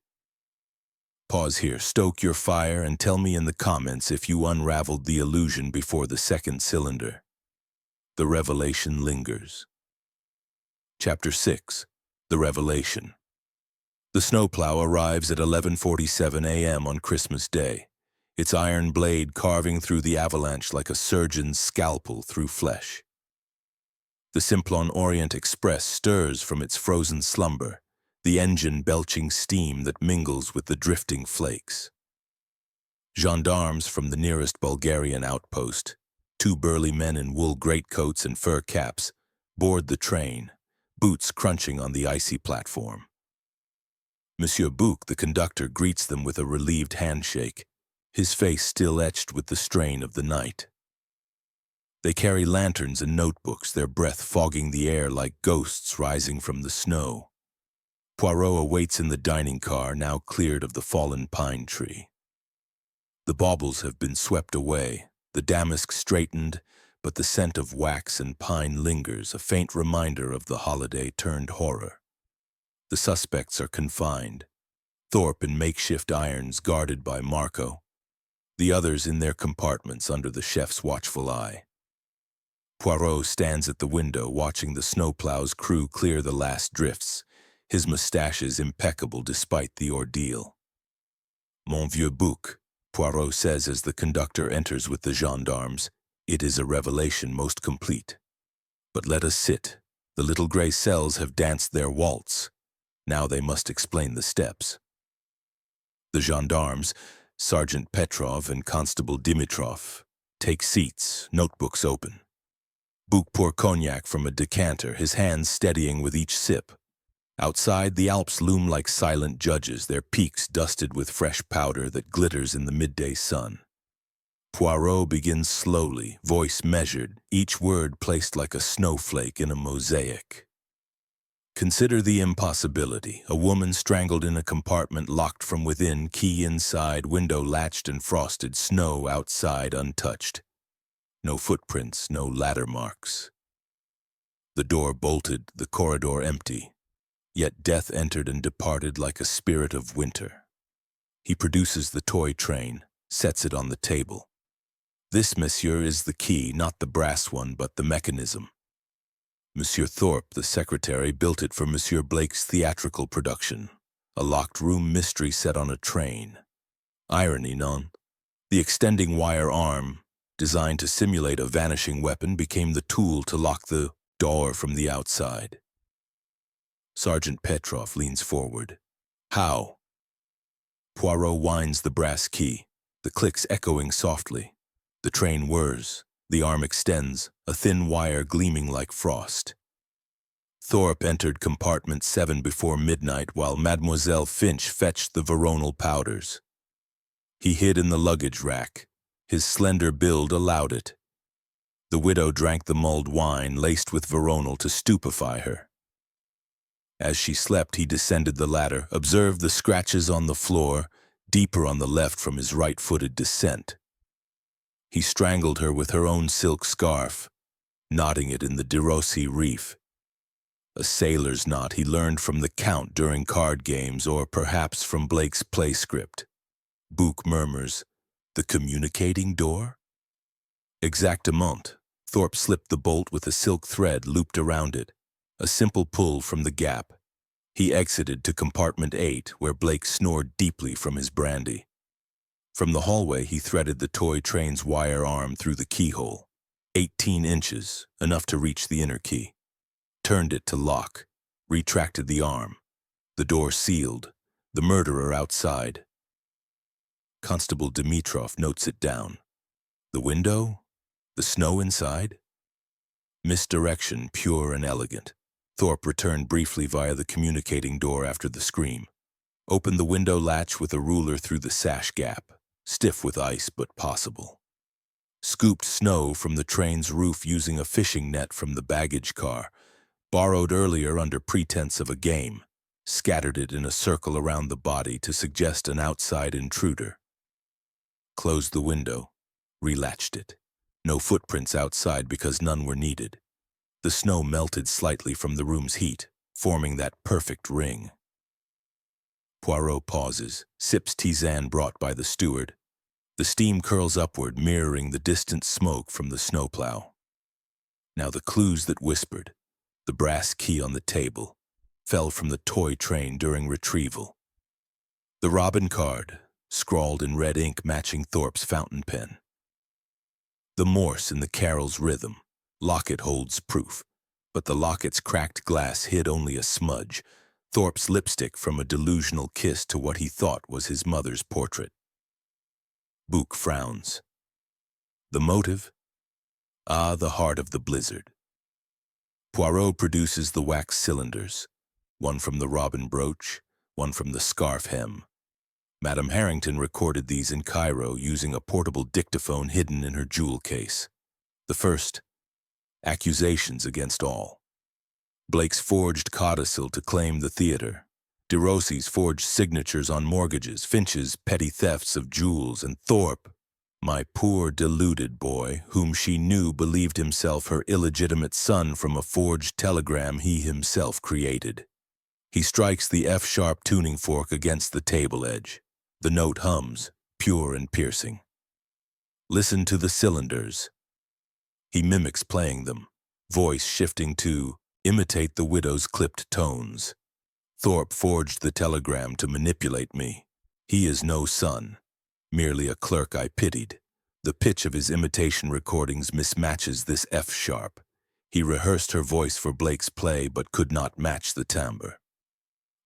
Pause here, stoke your fire, and tell me in the comments if you unraveled the illusion before the second cylinder. The revelation lingers. Chapter 6. The Revelation. The snowplow arrives at 11:47 a.m. on Christmas Day, its iron blade carving through the avalanche like a surgeon's scalpel through flesh. The Simplon Orient Express stirs from its frozen slumber, the engine belching steam that mingles with the drifting flakes. Gendarmes from the nearest Bulgarian outpost, two burly men in wool greatcoats and fur caps, board the train, boots crunching on the icy platform. Monsieur Bouc, the conductor, greets them with a relieved handshake, his face still etched with the strain of the night. They carry lanterns and notebooks, their breath fogging the air like ghosts rising from the snow. Poirot awaits in the dining car, now cleared of the fallen pine tree. The baubles have been swept away, the damask straightened, but the scent of wax and pine lingers, a faint reminder of the holiday turned horror. The suspects are confined, Thorpe in makeshift irons guarded by Marco, the others in their compartments under the chef's watchful eye. Poirot stands at the window watching the snowplow's crew clear the last drifts, his mustaches impeccable despite the ordeal. Mon vieux Bouc, Poirot says as the conductor enters with the gendarmes, it is a revelation most complete. But let us sit. The little gray cells have danced their waltz. Now they must explain the steps. The gendarmes, Sergeant Petrov and Constable Dimitrov, take seats, notebooks open. Bouc pour cognac from a decanter, his hands steadying with each sip. Outside, the Alps loom like silent judges, their peaks dusted with fresh powder that glitters in the midday sun. Poirot begins slowly, voice measured, each word placed like a snowflake in a mosaic. Consider the impossibility. A woman strangled in a compartment locked from within, key inside, window latched and frosted, snow outside untouched. No footprints, no ladder marks. The door bolted, the corridor empty. Yet death entered and departed like a spirit of winter. He produces the toy train, sets it on the table. This, monsieur, is the key, not the brass one, but the mechanism. Monsieur Thorpe, the secretary, built it for Monsieur Blake's theatrical production, a locked room mystery set on a train. Irony, non? The extending wire arm, designed to simulate a vanishing weapon, became the tool to lock the door from the outside. Sergeant Petrov leans forward. How? Poirot winds the brass key, the clicks echoing softly. The train whirs, the arm extends, a thin wire gleaming like frost. Thorpe entered compartment 7 before midnight while Mademoiselle Finch fetched the veronal powders. He hid in the luggage rack. His slender build allowed it. The widow drank the mulled wine laced with veronal to stupefy her. As she slept, he descended the ladder, observed the scratches on the floor, deeper on the left from his right-footed descent. He strangled her with her own silk scarf, knotting it in the De Rossi reef. A sailor's knot he learned from the Count during card games, or perhaps from Blake's play script. Bouc murmurs, the communicating door? Exactement. Thorpe slipped the bolt with a silk thread looped around it. A simple pull from the gap. He exited to compartment 8, where Blake snored deeply from his brandy. From the hallway, he threaded the toy train's wire arm through the keyhole. 18 inches, enough to reach the inner key. Turned it to lock, retracted the arm. The door sealed, the murderer outside. Constable Dimitrov notes it down. The window? The snow inside? Misdirection, pure and elegant. Thorpe returned briefly via the communicating door after the scream. Opened the window latch with a ruler through the sash gap, stiff with ice but possible. Scooped snow from the train's roof using a fishing net from the baggage car, borrowed earlier under pretense of a game, scattered it in a circle around the body to suggest an outside intruder. Closed the window, relatched it. No footprints outside because none were needed. The snow melted slightly from the room's heat, forming that perfect ring. Poirot pauses, sips tisane brought by the steward. The steam curls upward, mirroring the distant smoke from the snowplow. Now the clues that whispered, the brass key on the table, fell from the toy train during retrieval. The Robin card, scrawled in red ink matching Thorpe's fountain pen. The Morse in the carol's rhythm. Locket holds proof, but the locket's cracked glass hid only a smudge, Thorpe's lipstick from a delusional kiss to what he thought was his mother's portrait. Book frowns. The motive? Ah, the heart of the blizzard. Poirot produces the wax cylinders, one from the robin brooch, one from the scarf hem. Madame Harrington recorded these in Cairo using a portable dictaphone hidden in her jewel case. The first, accusations against all. Blake's forged codicil to claim the theater. De Rossi's forged signatures on mortgages, Finch's petty thefts of jewels, and Thorpe, my poor deluded boy, whom she knew believed himself her illegitimate son from a forged telegram he himself created. He strikes the F-sharp tuning fork against the table edge. The note hums, pure and piercing. Listen to the cylinders. He mimics playing them, voice shifting to imitate the widow's clipped tones. Thorpe forged the telegram to manipulate me. He is no son, merely a clerk I pitied. The pitch of his imitation recordings mismatches this F-sharp. He rehearsed her voice for Blake's play but could not match the timbre.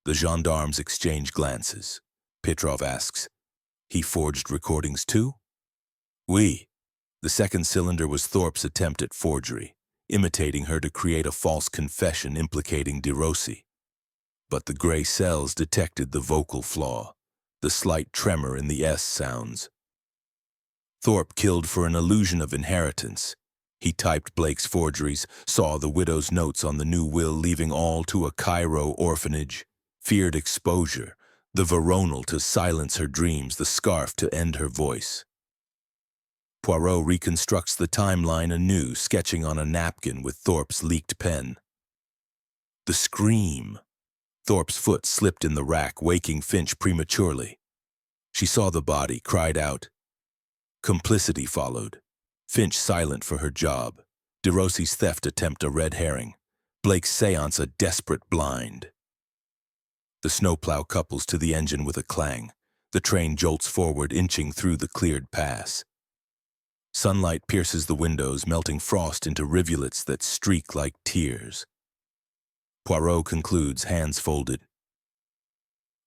The gendarmes exchange glances. Petrov asks, he forged recordings too? Oui. The second cylinder was Thorpe's attempt at forgery, imitating her to create a false confession implicating De Rossi. But the gray cells detected the vocal flaw, the slight tremor in the S sounds. Thorpe killed for an illusion of inheritance. He typed Blake's forgeries, saw the widow's notes on the new will leaving all to a Cairo orphanage, feared exposure, the veronal to silence her dreams, the scarf to end her voice. Poirot reconstructs the timeline anew, sketching on a napkin with Thorpe's leaked pen. The scream. Thorpe's foot slipped in the rack, waking Finch prematurely. She saw the body, cried out. Complicity followed. Finch silent for her job. De Rossi's theft attempt a red herring. Blake's seance a desperate blind. The snowplow couples to the engine with a clang. The train jolts forward, inching through the cleared pass. Sunlight pierces the windows, melting frost into rivulets that streak like tears. Poirot concludes, hands folded.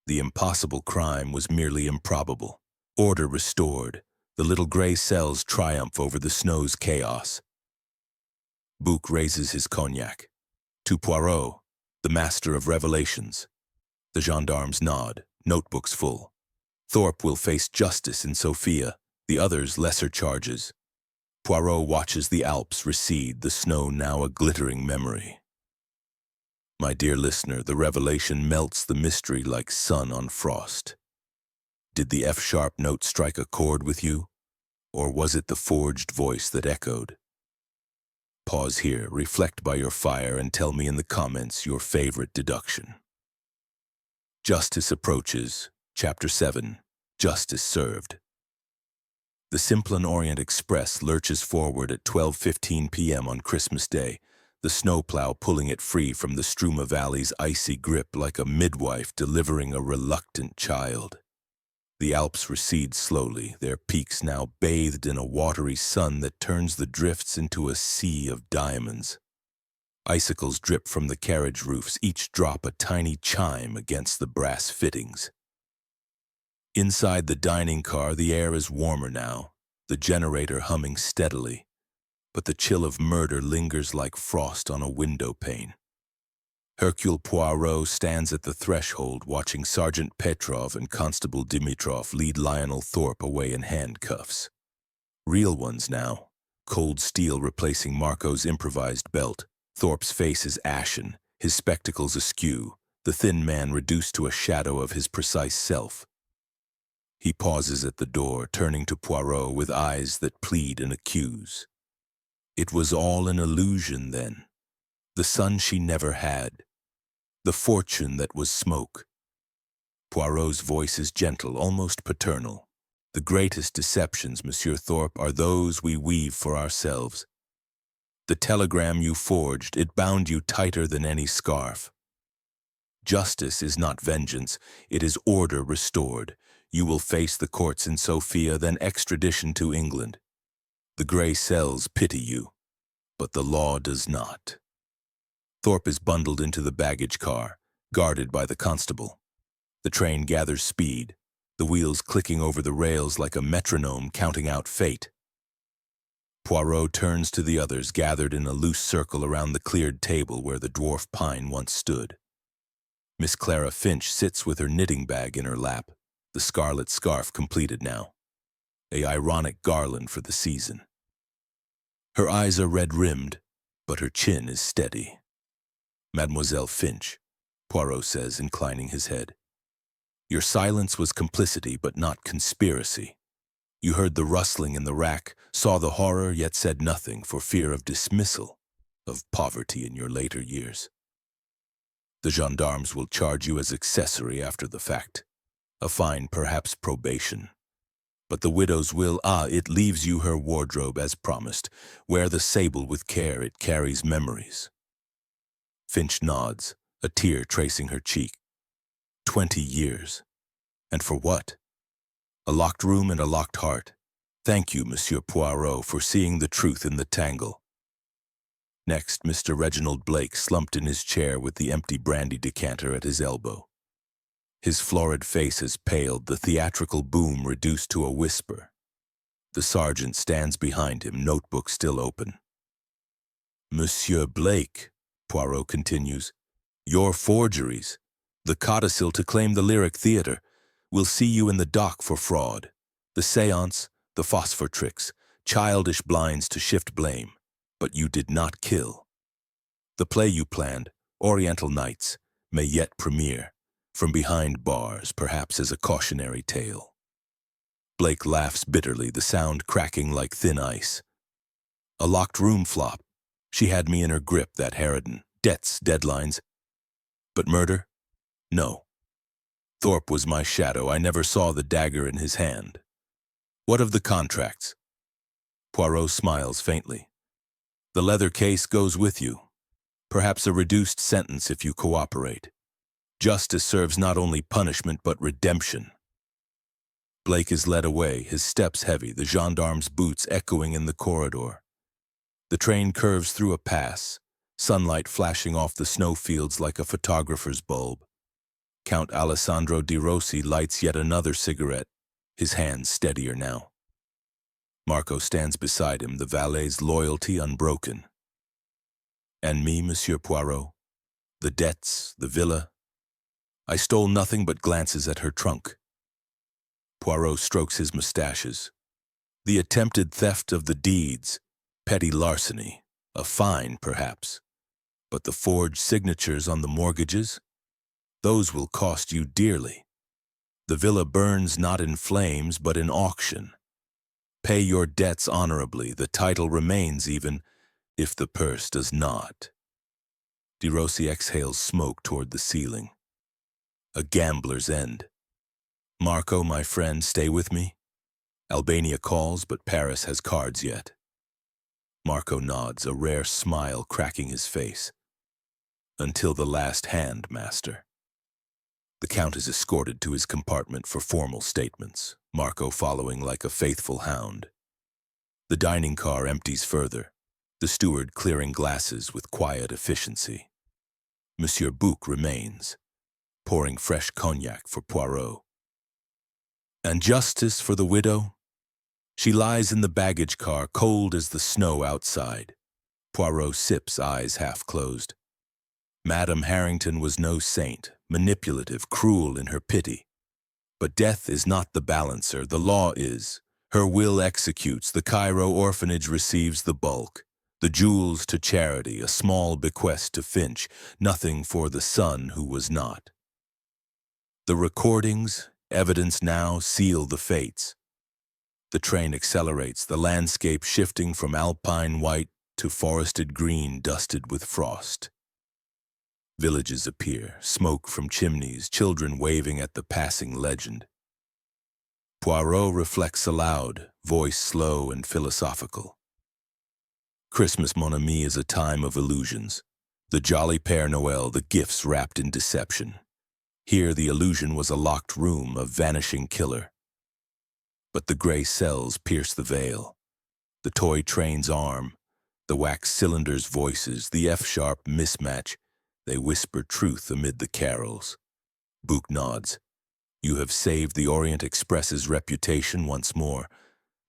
The impossible crime was merely improbable. Order restored. The little gray cells triumph over the snow's chaos. Bouc raises his cognac. To Poirot, the master of revelations. The gendarmes nod, notebooks full. Thorpe will face justice in Sofia, the others lesser charges. Poirot watches the Alps recede, the snow now a glittering memory. My dear listener, the revelation melts the mystery like sun on frost. Did the F-sharp note strike a chord with you? Or was it the forged voice that echoed? Pause here, reflect by your fire, and tell me in the comments your favorite deduction. Justice approaches. Chapter 7. Justice served. The Simplon Orient Express lurches forward at 12:15 p.m. on Christmas Day, the snowplow pulling it free from the Struma Valley's icy grip like a midwife delivering a reluctant child. The Alps recede slowly, their peaks now bathed in a watery sun that turns the drifts into a sea of diamonds. Icicles drip from the carriage roofs, each drop a tiny chime against the brass fittings. Inside the dining car, the air is warmer now, the generator humming steadily, but the chill of murder lingers like frost on a window pane. Hercule Poirot stands at the threshold watching Sergeant Petrov and Constable Dimitrov lead Lionel Thorpe away in handcuffs. Real ones now, cold steel replacing Marco's improvised belt. Thorpe's face is ashen, his spectacles askew, the thin man reduced to a shadow of his precise self. He pauses at the door, turning to Poirot with eyes that plead and accuse. It was all an illusion then. The son she never had. The fortune that was smoke. Poirot's voice is gentle, almost paternal. The greatest deceptions, Monsieur Thorpe, are those we weave for ourselves. The telegram you forged, it bound you tighter than any scarf. Justice is not vengeance, it is order restored. You will face the courts in Sofia, then extradition to England. The gray cells pity you, but the law does not. Thorpe is bundled into the baggage car, guarded by the constable. The train gathers speed, the wheels clicking over the rails like a metronome counting out fate. Poirot turns to the others gathered in a loose circle around the cleared table where the dwarf pine once stood. Miss Clara Finch sits with her knitting bag in her lap, the scarlet scarf completed now, a ironic garland for the season. Her eyes are red-rimmed, but her chin is steady. Mademoiselle Finch, Poirot says, inclining his head. Your silence was complicity, but not conspiracy. You heard the rustling in the rack, saw the horror, yet said nothing for fear of dismissal, of poverty in your later years. The gendarmes will charge you as accessory after the fact. A fine, perhaps probation. But the widow's will, it leaves you her wardrobe as promised. Wear the sable with care, it carries memories. Finch nods, a tear tracing her cheek. 20 years. And for what? A locked room and a locked heart. Thank you, Monsieur Poirot, for seeing the truth in the tangle. Next, Mr. Reginald Blake slumped in his chair with the empty brandy decanter at his elbow. His florid face has paled, the theatrical boom reduced to a whisper. The sergeant stands behind him, notebook still open. Monsieur Blake, Poirot continues, your forgeries, the codicil to claim the Lyric Theatre, will see you in the dock for fraud. The seance, the phosphor tricks, childish blinds to shift blame. But you did not kill. The play you planned, Oriental Nights, may yet premiere, from behind bars, perhaps as a cautionary tale. Blake laughs bitterly, the sound cracking like thin ice. A locked room flop. She had me in her grip, that harridan. Debts, deadlines. But murder? No. Thorpe was my shadow. I never saw the dagger in his hand. What of the contracts? Poirot smiles faintly. The leather case goes with you. Perhaps a reduced sentence if you cooperate. Justice serves not only punishment but redemption. Blake is led away, his steps heavy, the gendarme's boots echoing in the corridor. The train curves through a pass, sunlight flashing off the snowfields like a photographer's bulb. Count Alessandro di Rossi lights yet another cigarette, his hands steadier now. Marco stands beside him, the valet's loyalty unbroken. And me, Monsieur Poirot? The debts, the villa? I stole nothing but glances at her trunk. Poirot strokes his mustaches. The attempted theft of the deeds, petty larceny, a fine perhaps. But the forged signatures on the mortgages? Those will cost you dearly. The villa burns not in flames but in auction. Pay your debts honorably, the title remains even if the purse does not. Di Rossi exhales smoke toward the ceiling. A gambler's end. Marco, my friend, stay with me. Albania calls, but Paris has cards yet. Marco nods, a rare smile cracking his face. Until the last hand, master. The Count is escorted to his compartment for formal statements, Marco following like a faithful hound. The dining car empties further, the steward clearing glasses with quiet efficiency. Monsieur Bouc remains, pouring fresh cognac for Poirot. And justice for the widow? She lies in the baggage car, cold as the snow outside. Poirot sips, eyes half closed. Madame Harrington was no saint, manipulative, cruel in her pity. But death is not the balancer, the law is. Her will executes, the Cairo orphanage receives the bulk. The jewels to charity, a small bequest to Finch, nothing for the son who was not. The recordings, evidence now, seal the fates. The train accelerates, the landscape shifting from alpine white to forested green dusted with frost. Villages appear, smoke from chimneys, children waving at the passing legend. Poirot reflects aloud, voice slow and philosophical. Christmas, mon ami, is a time of illusions. The jolly Père Noël, the gifts wrapped in deception. Here the illusion was a locked room, a vanishing killer. But the gray cells pierce the veil. The toy train's arm, the wax cylinder's voices, the F-sharp mismatch, they whisper truth amid the carols. Bouc nods. You have saved the Orient Express's reputation once more.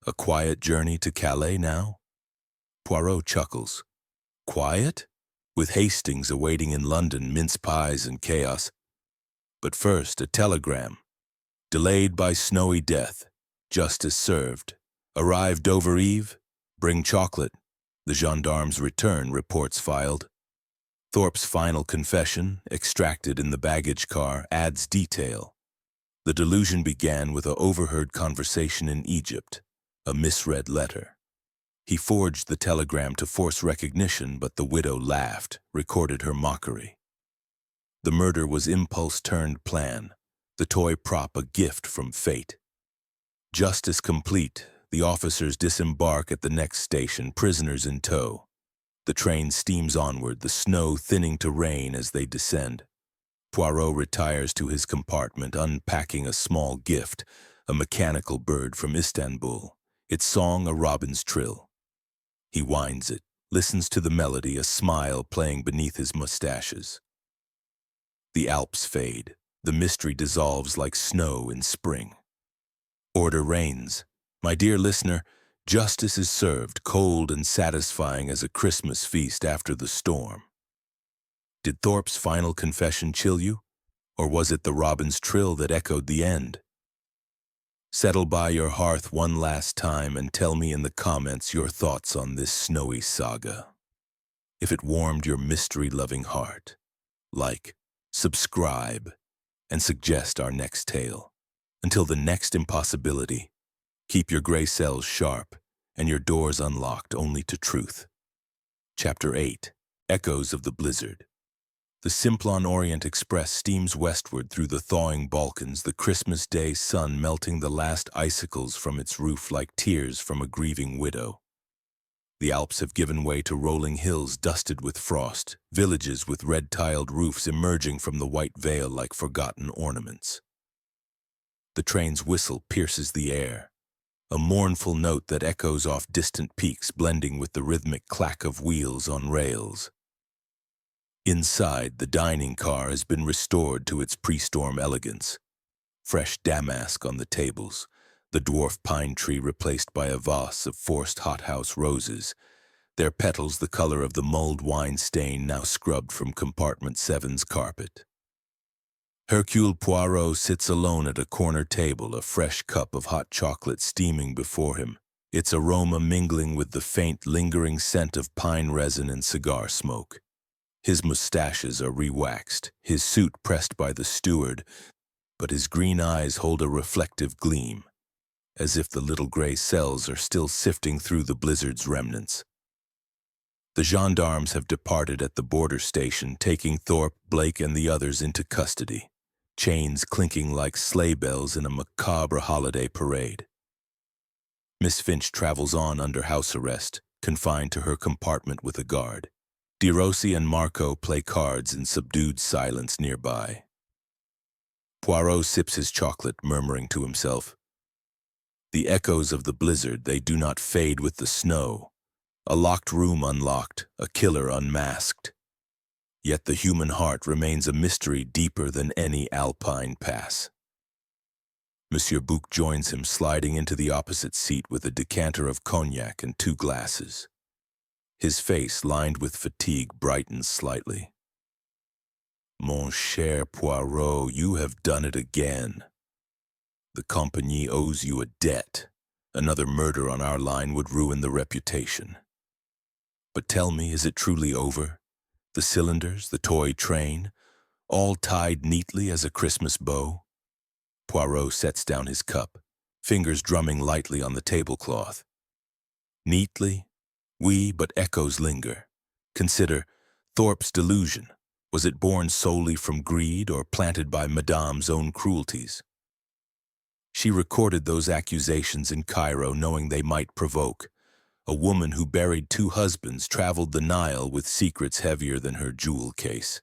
A quiet journey to Calais now? Poirot chuckles. Quiet? With Hastings awaiting in London, mince pies and chaos. But first, a telegram. Delayed by snowy death. Justice served. Arrived over eve. Bring chocolate. The gendarmes return, reports filed. Thorpe's final confession, extracted in the baggage car, adds detail. The delusion began with an overheard conversation in Egypt, a misread letter. He forged the telegram to force recognition, but the widow laughed, recorded her mockery. The murder was impulse turned plan, the toy prop a gift from fate. Justice complete, the officers disembark at the next station, prisoners in tow. The train steams onward, the snow thinning to rain as they descend. Poirot retires to his compartment, unpacking a small gift, a mechanical bird from Istanbul, its song a robin's trill. He winds it, listens to the melody, a smile playing beneath his mustaches. The Alps fade, the mystery dissolves like snow in spring. Order reigns. My dear listener, justice is served, cold and satisfying as a Christmas feast after the storm. Did Thorpe's final confession chill you? Or was it the robin's trill that echoed the end? Settle by your hearth one last time and tell me in the comments your thoughts on this snowy saga. If it warmed your mystery-loving heart, like, subscribe, and suggest our next tale. Until the next impossibility, keep your gray cells sharp and your doors unlocked only to truth. Chapter 8. Echoes of the Blizzard. The Simplon Orient Express steams westward through the thawing Balkans, the Christmas Day sun melting the last icicles from its roof like tears from a grieving widow. The Alps have given way to rolling hills dusted with frost, villages with red-tiled roofs emerging from the white veil like forgotten ornaments. The train's whistle pierces the air, a mournful note that echoes off distant peaks blending with the rhythmic clack of wheels on rails. Inside, the dining car has been restored to its pre-storm elegance. Fresh damask on the tables, the dwarf pine tree replaced by a vase of forced hothouse roses, their petals the color of the mulled wine stain now scrubbed from compartment 7's carpet. Hercule Poirot sits alone at a corner table, a fresh cup of hot chocolate steaming before him, its aroma mingling with the faint, lingering scent of pine resin and cigar smoke. His mustaches are re-waxed, his suit pressed by the steward, but his green eyes hold a reflective gleam, as if the little gray cells are still sifting through the blizzard's remnants. The gendarmes have departed at the border station, taking Thorpe, Blake, and the others into custody, chains clinking like sleigh bells in a macabre holiday parade. Miss Finch travels on under house arrest, confined to her compartment with a guard. De Rossi and Marco play cards in subdued silence nearby. Poirot sips his chocolate, murmuring to himself, "The echoes of the blizzard, they do not fade with the snow. A locked room unlocked, a killer unmasked. Yet the human heart remains a mystery deeper than any alpine pass." Monsieur Bouc joins him, sliding into the opposite seat with a decanter of cognac and 2 glasses. His face, lined with fatigue, brightens slightly. "Mon cher Poirot, you have done it again. The compagnie owes you a debt. Another murder on our line would ruin the reputation. But tell me, is it truly over? The cylinders, the toy train, all tied neatly as a Christmas bow?" Poirot sets down his cup, fingers drumming lightly on the tablecloth. "Neatly? Oui, but echoes linger. Consider Thorpe's delusion. Was it born solely from greed or planted by Madame's own cruelties? She recorded those accusations in Cairo, knowing they might provoke. A woman who buried 2 husbands traveled the Nile with secrets heavier than her jewel case.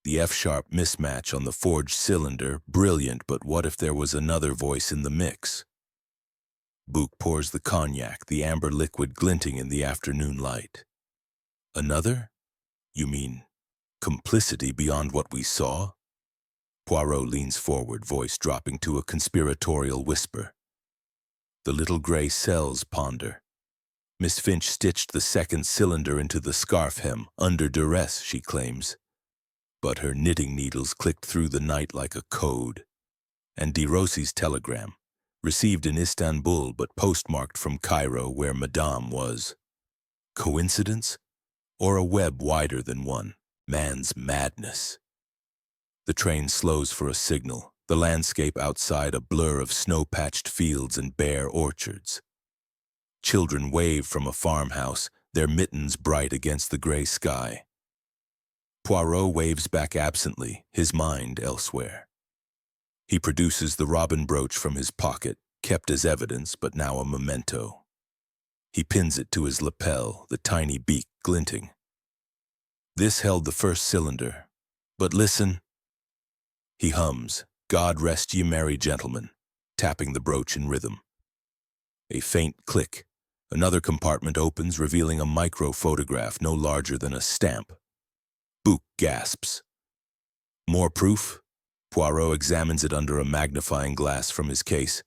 The F-sharp mismatch on the forged cylinder, brilliant, but what if there was another voice in the mix?" Bouc pours the cognac, the amber liquid glinting in the afternoon light. "Another? You mean complicity beyond what we saw?" Poirot leans forward, voice dropping to a conspiratorial whisper. "The little gray cells ponder. Miss Finch stitched the 2nd cylinder into the scarf hem, under duress, she claims. But her knitting needles clicked through the night like a code. And De Rossi's telegram, received in Istanbul but postmarked from Cairo where Madame was. Coincidence? Or a web wider than one? Man's madness." The train slows for a signal, the landscape outside a blur of snow-patched fields and bare orchards. Children wave from a farmhouse, their mittens bright against the gray sky. Poirot waves back absently, his mind elsewhere. He produces the robin brooch from his pocket, kept as evidence but now a memento. He pins it to his lapel, the tiny beak glinting. This held the 1st cylinder. But listen. He hums, "God rest ye merry gentlemen," tapping the brooch in rhythm. A faint click. Another compartment opens, revealing a micro-photograph no larger than a stamp. Bouc gasps. "More proof?" Poirot examines it under a magnifying glass from his case.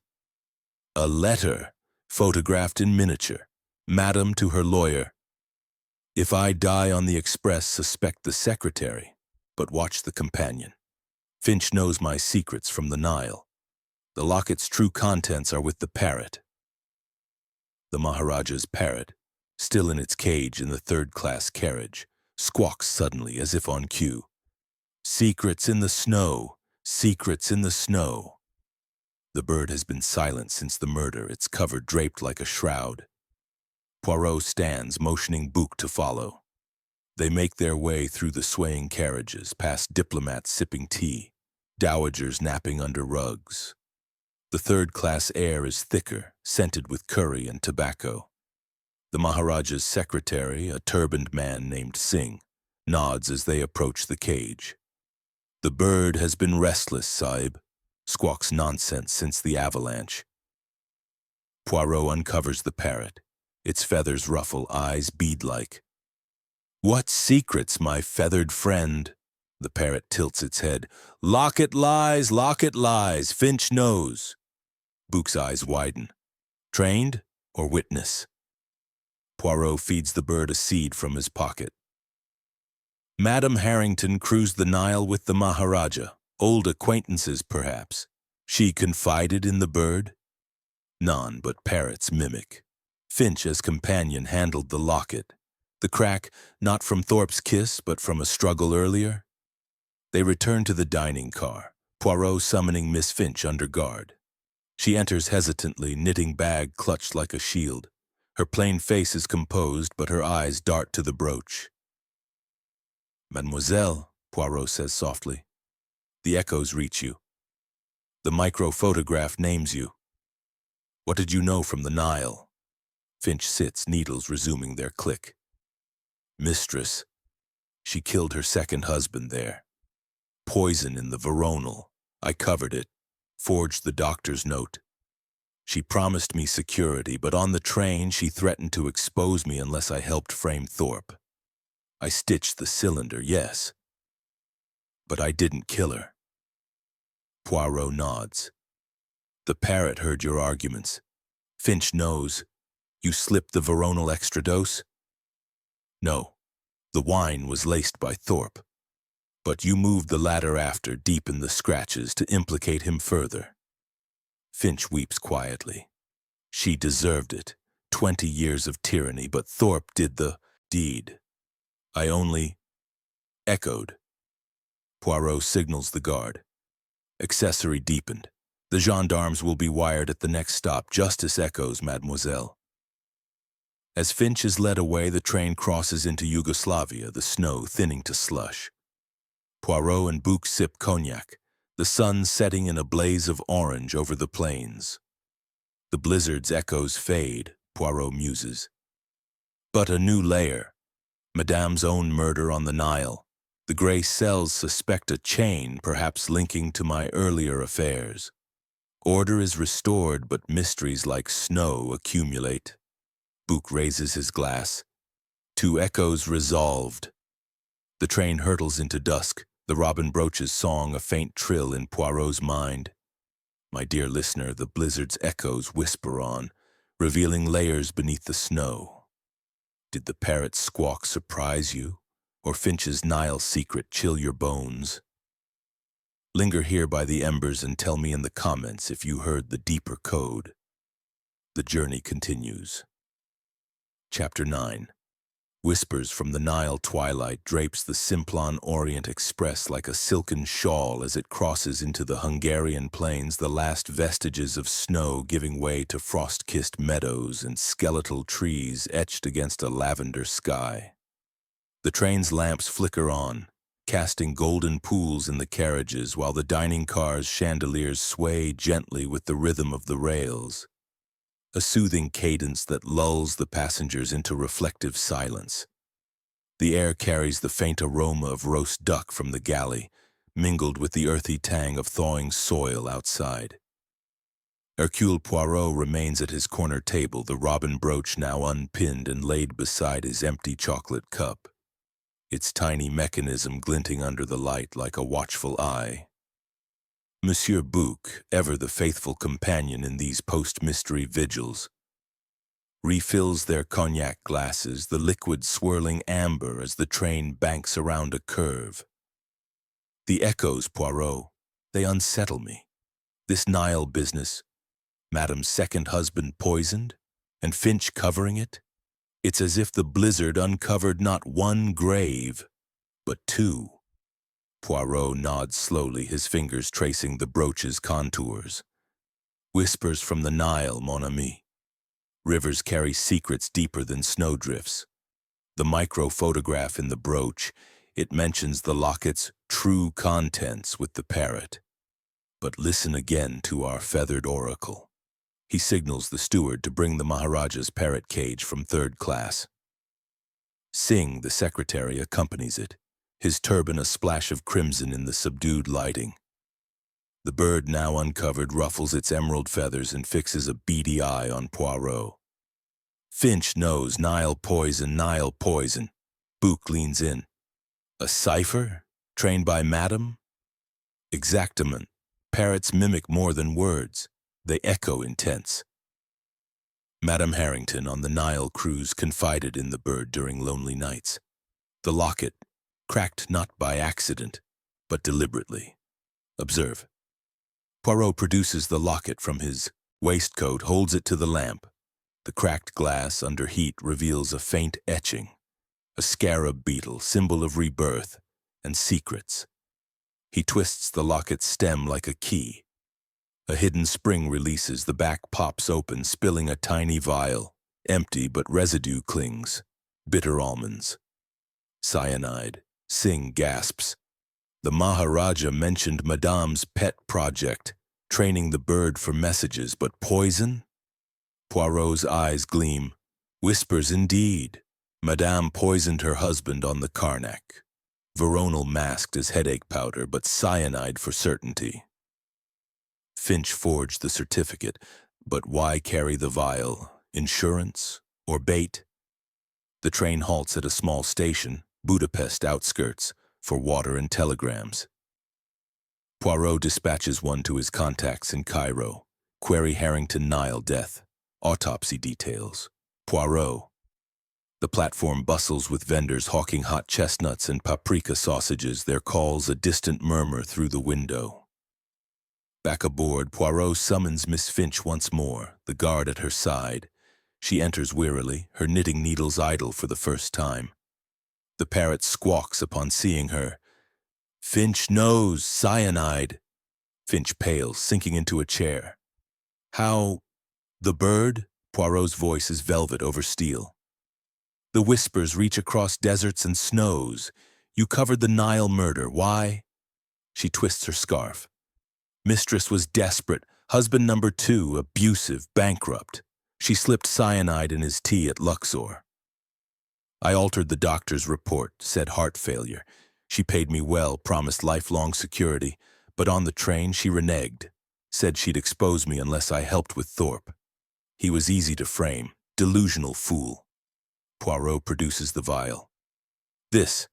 "A letter, photographed in miniature. Madam to her lawyer. 'If I die on the express, suspect the secretary, but watch the companion. Finch knows my secrets from the Nile. The locket's true contents are with the parrot.'" The Maharaja's parrot, still in its cage in the 3rd-class carriage, squawks suddenly as if on cue. "Secrets in the snow! Secrets in the snow!" The bird has been silent since the murder, its cover draped like a shroud. Poirot stands, motioning Bouc to follow. They make their way through the swaying carriages, past diplomats sipping tea, dowagers napping under rugs. The 3rd-class air is thicker, scented with curry and tobacco. The Maharaja's secretary, a turbaned man named Singh, nods as they approach the cage. "The bird has been restless, Sahib," squawks nonsense since the avalanche. Poirot uncovers the parrot, its feathers ruffle, eyes bead-like. "What secrets, my feathered friend?" The parrot tilts its head. Locket lies, Finch knows." Bouc's eyes widen. "Trained or witness?" Poirot feeds the bird a seed from his pocket. "Madame Harrington cruised the Nile with the Maharaja. Old acquaintances, perhaps. She confided in the bird?" None but parrots mimic. Finch, as companion, handled the locket. The crack, not from Thorpe's kiss, but from a struggle earlier. They return to the dining car, Poirot summoning Miss Finch under guard. She enters hesitantly, knitting bag clutched like a shield. Her plain face is composed, but her eyes dart to the brooch. "Mademoiselle," Poirot says softly, "the echoes reach you. The micro-photograph names you. What did you know from the Nile?" Finch sits, needles resuming their click. "Mistress. She killed her second husband there. Poison in the veronal. I covered it, forged the doctor's note. She promised me security, but on the train she threatened to expose me unless I helped frame Thorpe. I stitched the cylinder, yes, but I didn't kill her. Poirot nods. The parrot heard your arguments. Finch knows. You slipped the veronal extra dose? No, the wine was laced by Thorpe. But you moved the latter after, deep in the scratches, to implicate him further. Finch weeps quietly. She deserved it. 20 years of tyranny, but Thorpe did the deed. I only echoed. Poirot signals the guard. Accessory deepened. The gendarmes will be wired at the next stop. Justice echoes, mademoiselle. As Finch is led away, the train crosses into Yugoslavia, the snow thinning to slush. Poirot and Bouc sip cognac, the sun setting in a blaze of orange over the plains. The blizzard's echoes fade, Poirot muses. But a new layer. Madame's own murder on the Nile. The gray cells suspect a chain, perhaps linking to my earlier affairs. Order is restored, but mysteries like snow accumulate. Bouc raises his glass. 2 echoes resolved. The train hurtles into dusk, the robin brooch's song a faint trill in Poirot's mind. My dear listener, the blizzard's echoes whisper on, revealing layers beneath the snow. Did the parrot's squawk surprise you, or Finch's Nile secret chill your bones? Linger here by the embers and tell me in the comments if you heard the deeper code. The journey continues. Chapter 9. Whispers from the Nile twilight drapes the Simplon Orient Express like a silken shawl as it crosses into the Hungarian plains, the last vestiges of snow giving way to frost-kissed meadows and skeletal trees etched against a lavender sky. The train's lamps flicker on, casting golden pools in the carriages while the dining car's chandeliers sway gently with the rhythm of the rails. A soothing cadence that lulls the passengers into reflective silence. The air carries the faint aroma of roast duck from the galley, mingled with the earthy tang of thawing soil outside. Hercule Poirot remains at his corner table, the robin brooch now unpinned and laid beside his empty chocolate cup, its tiny mechanism glinting under the light like a watchful eye. Monsieur Bouc, ever the faithful companion in these post-mystery vigils, refills their cognac glasses, the liquid swirling amber as the train banks around a curve. The echoes, Poirot, they unsettle me. This Nile business, Madame's second husband poisoned, and Finch covering it. It's as if the blizzard uncovered not one grave, but 2. Poirot nods slowly, his fingers tracing the brooch's contours. Whispers from the Nile, mon ami. Rivers carry secrets deeper than snowdrifts. The micro-photograph in the brooch, it mentions the locket's true contents with the parrot. But listen again to our feathered oracle. He signals the steward to bring the Maharaja's parrot cage from 3rd class. Singh, the secretary, accompanies it, his turban a splash of crimson in the subdued lighting. The bird, now uncovered, ruffles its emerald feathers and fixes a beady eye on Poirot. Finch knows Nile poison, Nile poison. Bouc leans in. A cipher? Trained by Madame? Exactement. Parrots mimic more than words. They echo intense. Madame Harrington on the Nile cruise confided in the bird during lonely nights. The locket, cracked not by accident, but deliberately. Observe. Poirot produces the locket from his waistcoat, holds it to the lamp. The cracked glass under heat reveals a faint etching, a scarab beetle, symbol of rebirth and secrets. He twists the locket's stem like a key. A hidden spring releases, the back pops open, spilling a tiny vial, empty but residue clings. Bitter almonds. Cyanide. Singh gasps. The Maharaja mentioned Madame's pet project, training the bird for messages, but poison? Poirot's eyes gleam. Whispers indeed. Madame poisoned her husband on the Karnak. Veronal masked as headache powder, but cyanide for certainty. Finch forged the certificate, but why carry the vial? Insurance? Or bait? The train halts at a small station, Budapest outskirts, for water and telegrams. Poirot dispatches one to his contacts in Cairo. Query Harrington Nile death. Autopsy details. Poirot. The platform bustles with vendors hawking hot chestnuts and paprika sausages, their calls a distant murmur through the window. Back aboard, Poirot summons Miss Finch once more, the guard at her side. She enters wearily, her knitting needles idle for the first time. The parrot squawks upon seeing her. "Finch knows, cyanide." Finch pales, sinking into a chair. "How? The bird?" Poirot's voice is velvet over steel. "The whispers reach across deserts and snows. You covered the Nile murder. Why?" She twists her scarf. "Mistress was desperate. Husband number 2, abusive, bankrupt. She slipped cyanide in his tea at Luxor. I altered the doctor's report, said heart failure. She paid me well, promised lifelong security, but on the train she reneged, said she'd expose me unless I helped with Thorpe. He was easy to frame, delusional fool." Poirot produces the vial. "This,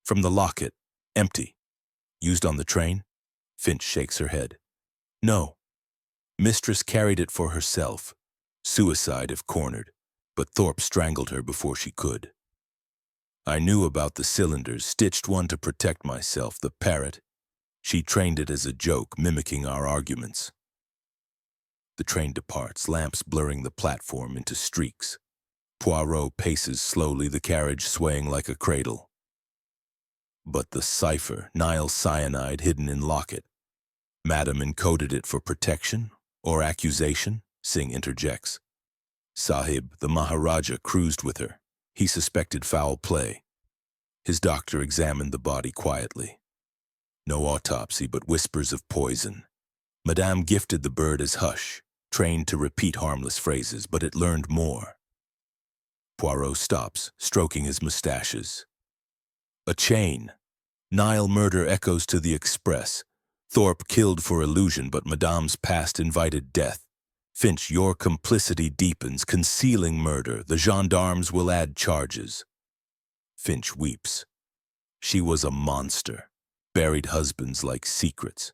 from the locket, empty. Used on the train?" Finch shakes her head. "No. Mistress carried it for herself. Suicide if cornered, but Thorpe strangled her before she could. I knew about the cylinders, stitched one to protect myself, the parrot. She trained it as a joke, mimicking our arguments." The train departs, lamps blurring the platform into streaks. Poirot paces slowly, the carriage swaying like a cradle. "But the cipher, Nile cyanide hidden in locket. Madam encoded it for protection or accusation?" Singh interjects. "Sahib, the Maharaja, cruised with her. He suspected foul play. His doctor examined the body quietly. No autopsy, but whispers of poison. Madame gifted the bird as hush, trained to repeat harmless phrases, but it learned more." Poirot stops, stroking his mustaches. "A chain. Nile murder echoes to the Express. Thorpe killed for illusion, but Madame's past invited death. Finch, your complicity deepens, concealing murder. The gendarmes will add charges." Finch weeps. "She was a monster. Buried husbands like secrets.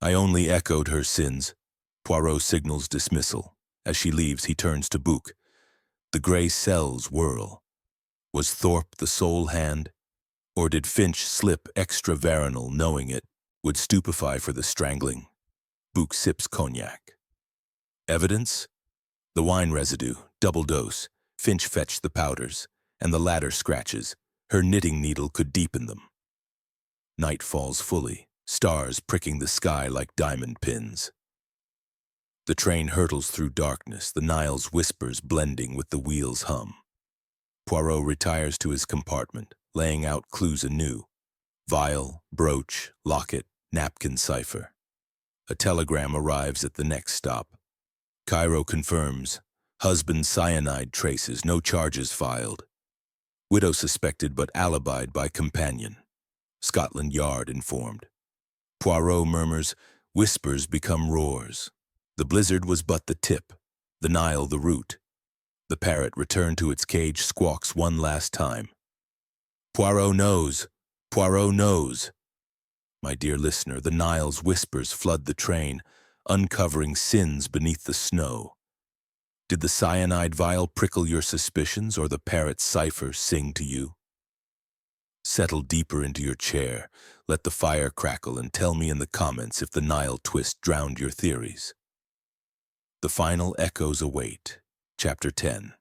I only echoed her sins." Poirot signals dismissal. As she leaves, he turns to Book. The gray cells whirl. Was Thorpe the sole hand? Or did Finch slip extra veronal, knowing it would stupefy for the strangling? Book sips cognac. Evidence? The wine residue, double dose. Finch fetched the powders, and the latter scratches. Her knitting needle could deepen them. Night falls fully, stars pricking the sky like diamond pins. The train hurtles through darkness, the Nile's whispers blending with the wheel's hum. Poirot retires to his compartment, laying out clues anew. Vial, brooch, locket, napkin cipher. A telegram arrives at the next stop. Cairo confirms. Husband cyanide traces, no charges filed. Widow suspected but alibied by companion. Scotland Yard informed. Poirot murmurs, whispers become roars. The blizzard was but the tip, the Nile the root. The parrot, returned to its cage, squawks one last time. Poirot knows. Poirot knows. My dear listener, the Nile's whispers flood the train, uncovering sins beneath the snow. Did the cyanide vial prickle your suspicions, or the parrot's cipher sing to you? Settle deeper into your chair, let the fire crackle, and tell me in the comments if the Nile twist drowned your theories. The final echoes await. Chapter 10.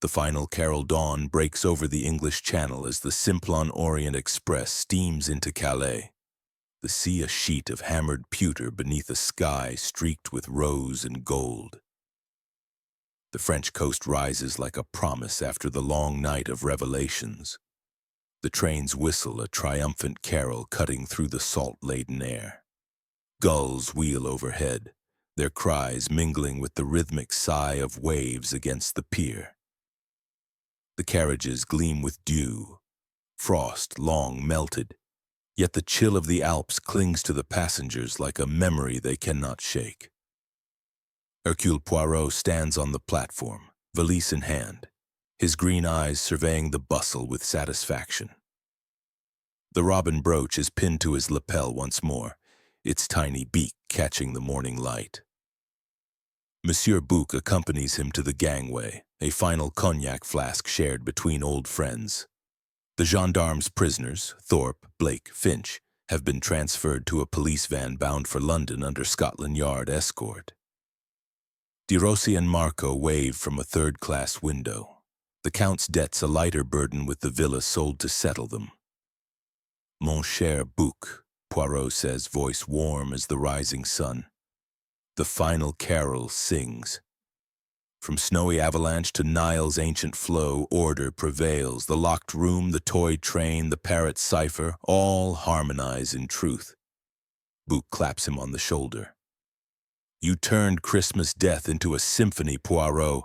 The final Carol dawn breaks over the English Channel as the Simplon Orient Express steams into Calais. The sea a sheet of hammered pewter beneath a sky streaked with rose and gold. The French coast rises like a promise after the long night of revelations. The trains whistle a triumphant carol cutting through the salt-laden air. Gulls wheel overhead, their cries mingling with the rhythmic sigh of waves against the pier. The carriages gleam with dew, frost long melted, Yet the chill of the Alps clings to the passengers like a memory they cannot shake. Hercule Poirot stands on the platform, valise in hand, his green eyes surveying the bustle with satisfaction. The robin brooch is pinned to his lapel once more, its tiny beak catching the morning light. Monsieur Bouc accompanies him to the gangway, a final cognac flask shared between old friends. The gendarmes' prisoners, Thorpe, Blake, Finch, have been transferred to a police van bound for London under Scotland Yard escort. De Rossi and Marco wave from a third-class window. The Count's debts a lighter burden with the villa sold to settle them. Mon cher Bouc, Poirot says, voice warm as the rising sun. The final carol sings. From snowy avalanche to Nile's ancient flow, order prevails. The locked room, the toy train, the parrot cipher, all harmonize in truth. Bouc claps him on the shoulder. You turned Christmas death into a symphony, Poirot.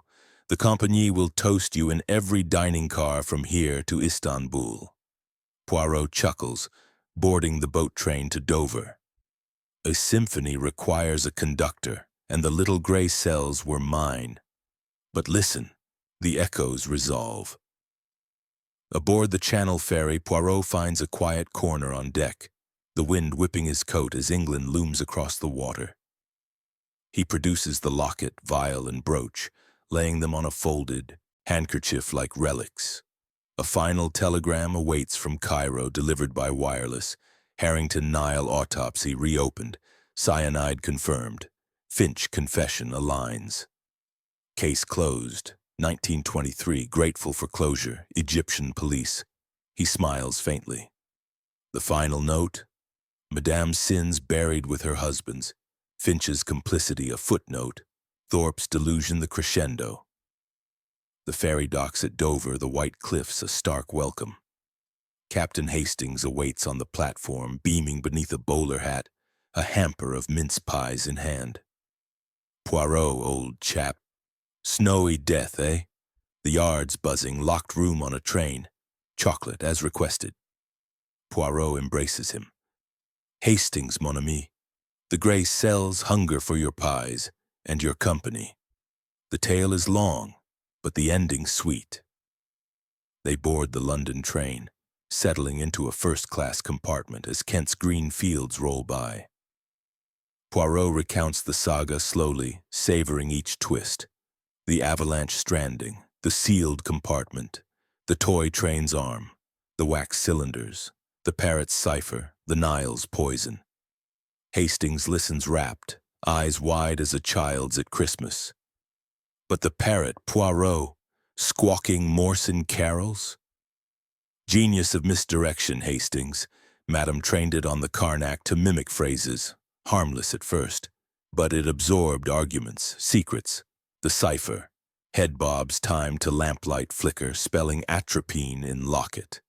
The compagnie will toast you in every dining car from here to Istanbul. Poirot chuckles, boarding the boat train to Dover. A symphony requires a conductor, and the little gray cells were mine. But listen, the echoes resolve. Aboard the Channel ferry, Poirot finds a quiet corner on deck, the wind whipping his coat as England looms across the water. He produces the locket, vial, and brooch, laying them on a folded handkerchief like relics. A final telegram awaits from Cairo, delivered by wireless. Harrington Nile autopsy reopened. Cyanide confirmed. Finch confession aligns. Case closed. 1923, grateful for closure. Egyptian police. He smiles faintly. The final note? Madame's sins buried with her husband's. Finch's complicity a footnote. Thorpe's delusion the crescendo. The ferry docks at Dover, the white cliffs a stark welcome. Captain Hastings awaits on the platform, beaming beneath a bowler hat, a hamper of mince pies in hand. Poirot, old chap. Snowy death, eh? The yard's buzzing, locked room on a train. Chocolate, as requested. Poirot embraces him. Hastings, mon ami. The grey cells hunger for your pies and your company. The tale is long, but the ending sweet. They board the London train, settling into a first-class compartment as Kent's green fields roll by. Poirot recounts the saga slowly, savoring each twist. The avalanche stranding, the sealed compartment, the toy train's arm, the wax cylinders, the parrot's cipher, the Nile's poison. Hastings listens rapt, eyes wide as a child's at Christmas. But the parrot, Poirot, squawking Morrison carols? Genius of misdirection, Hastings. Madame trained it on the Karnak to mimic phrases, harmless at first, but it absorbed arguments, secrets, the cipher, head bobs timed to lamplight flicker, spelling atropine in locket.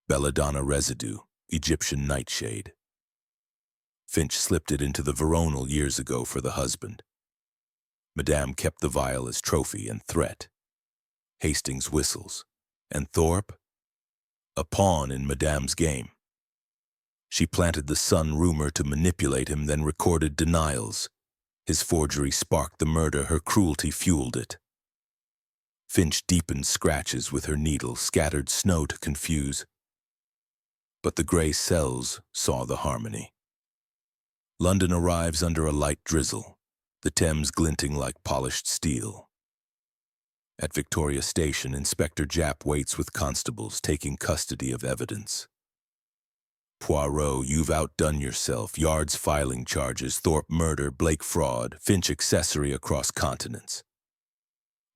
Belladonna residue, Egyptian nightshade. Finch slipped it into the Veronal years ago for the husband. Madame kept the vial as trophy and threat. Hastings whistles. And Thorpe? A pawn in Madame's game. She planted the Sun rumor to manipulate him, then recorded denials. His forgery sparked the murder, her cruelty fueled it. Finch deepened scratches with her needle, scattered snow to confuse. But the grey cells saw the harmony. London arrives under a light drizzle, the Thames glinting like polished steel. At Victoria Station, Inspector Japp waits with constables, taking custody of evidence. Poirot, you've outdone yourself. Yard's filing charges, Thorpe murder, Blake fraud, Finch accessory across continents.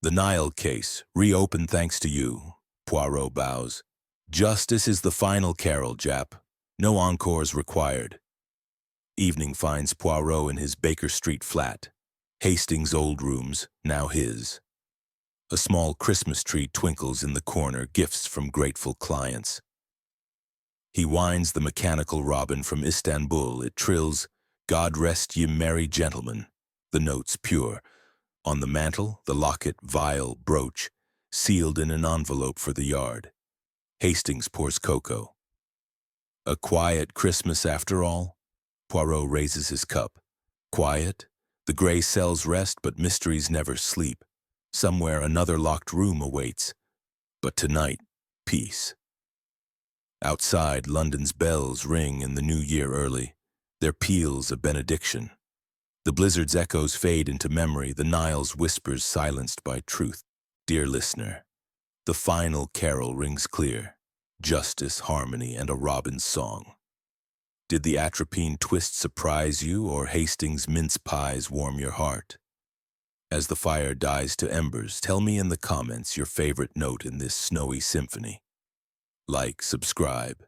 The Nile case, reopened thanks to you. Poirot bows. Justice is the final carol, Japp. No encores required. Evening finds Poirot in his Baker Street flat. Hastings' old rooms, now his. A small Christmas tree twinkles in the corner, gifts from grateful clients. He winds the mechanical robin from Istanbul. It trills, God rest ye merry gentlemen, the notes pure. On the mantel, the locket, vial, brooch, sealed in an envelope for the yard. Hastings pours cocoa. A quiet Christmas after all? Poirot raises his cup. Quiet? The gray cells rest, but mysteries never sleep. Somewhere another locked room awaits. But tonight, peace. Outside, London's bells ring in the new year early, their peals a benediction. The blizzard's echoes fade into memory, the Nile's whispers silenced by truth. Dear listener, the final carol rings clear, justice, harmony, and a robin's song. Did the atropine twist surprise you, or Hastings' mince pies warm your heart? As the fire dies to embers, tell me in the comments your favorite note in this snowy symphony. Like, subscribe,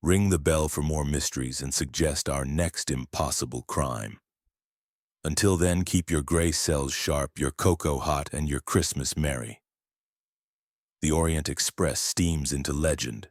ring the bell for more mysteries, and suggest our next impossible crime. Until then, keep your gray cells sharp, your cocoa hot, and your Christmas merry. The Orient Express steams into legend,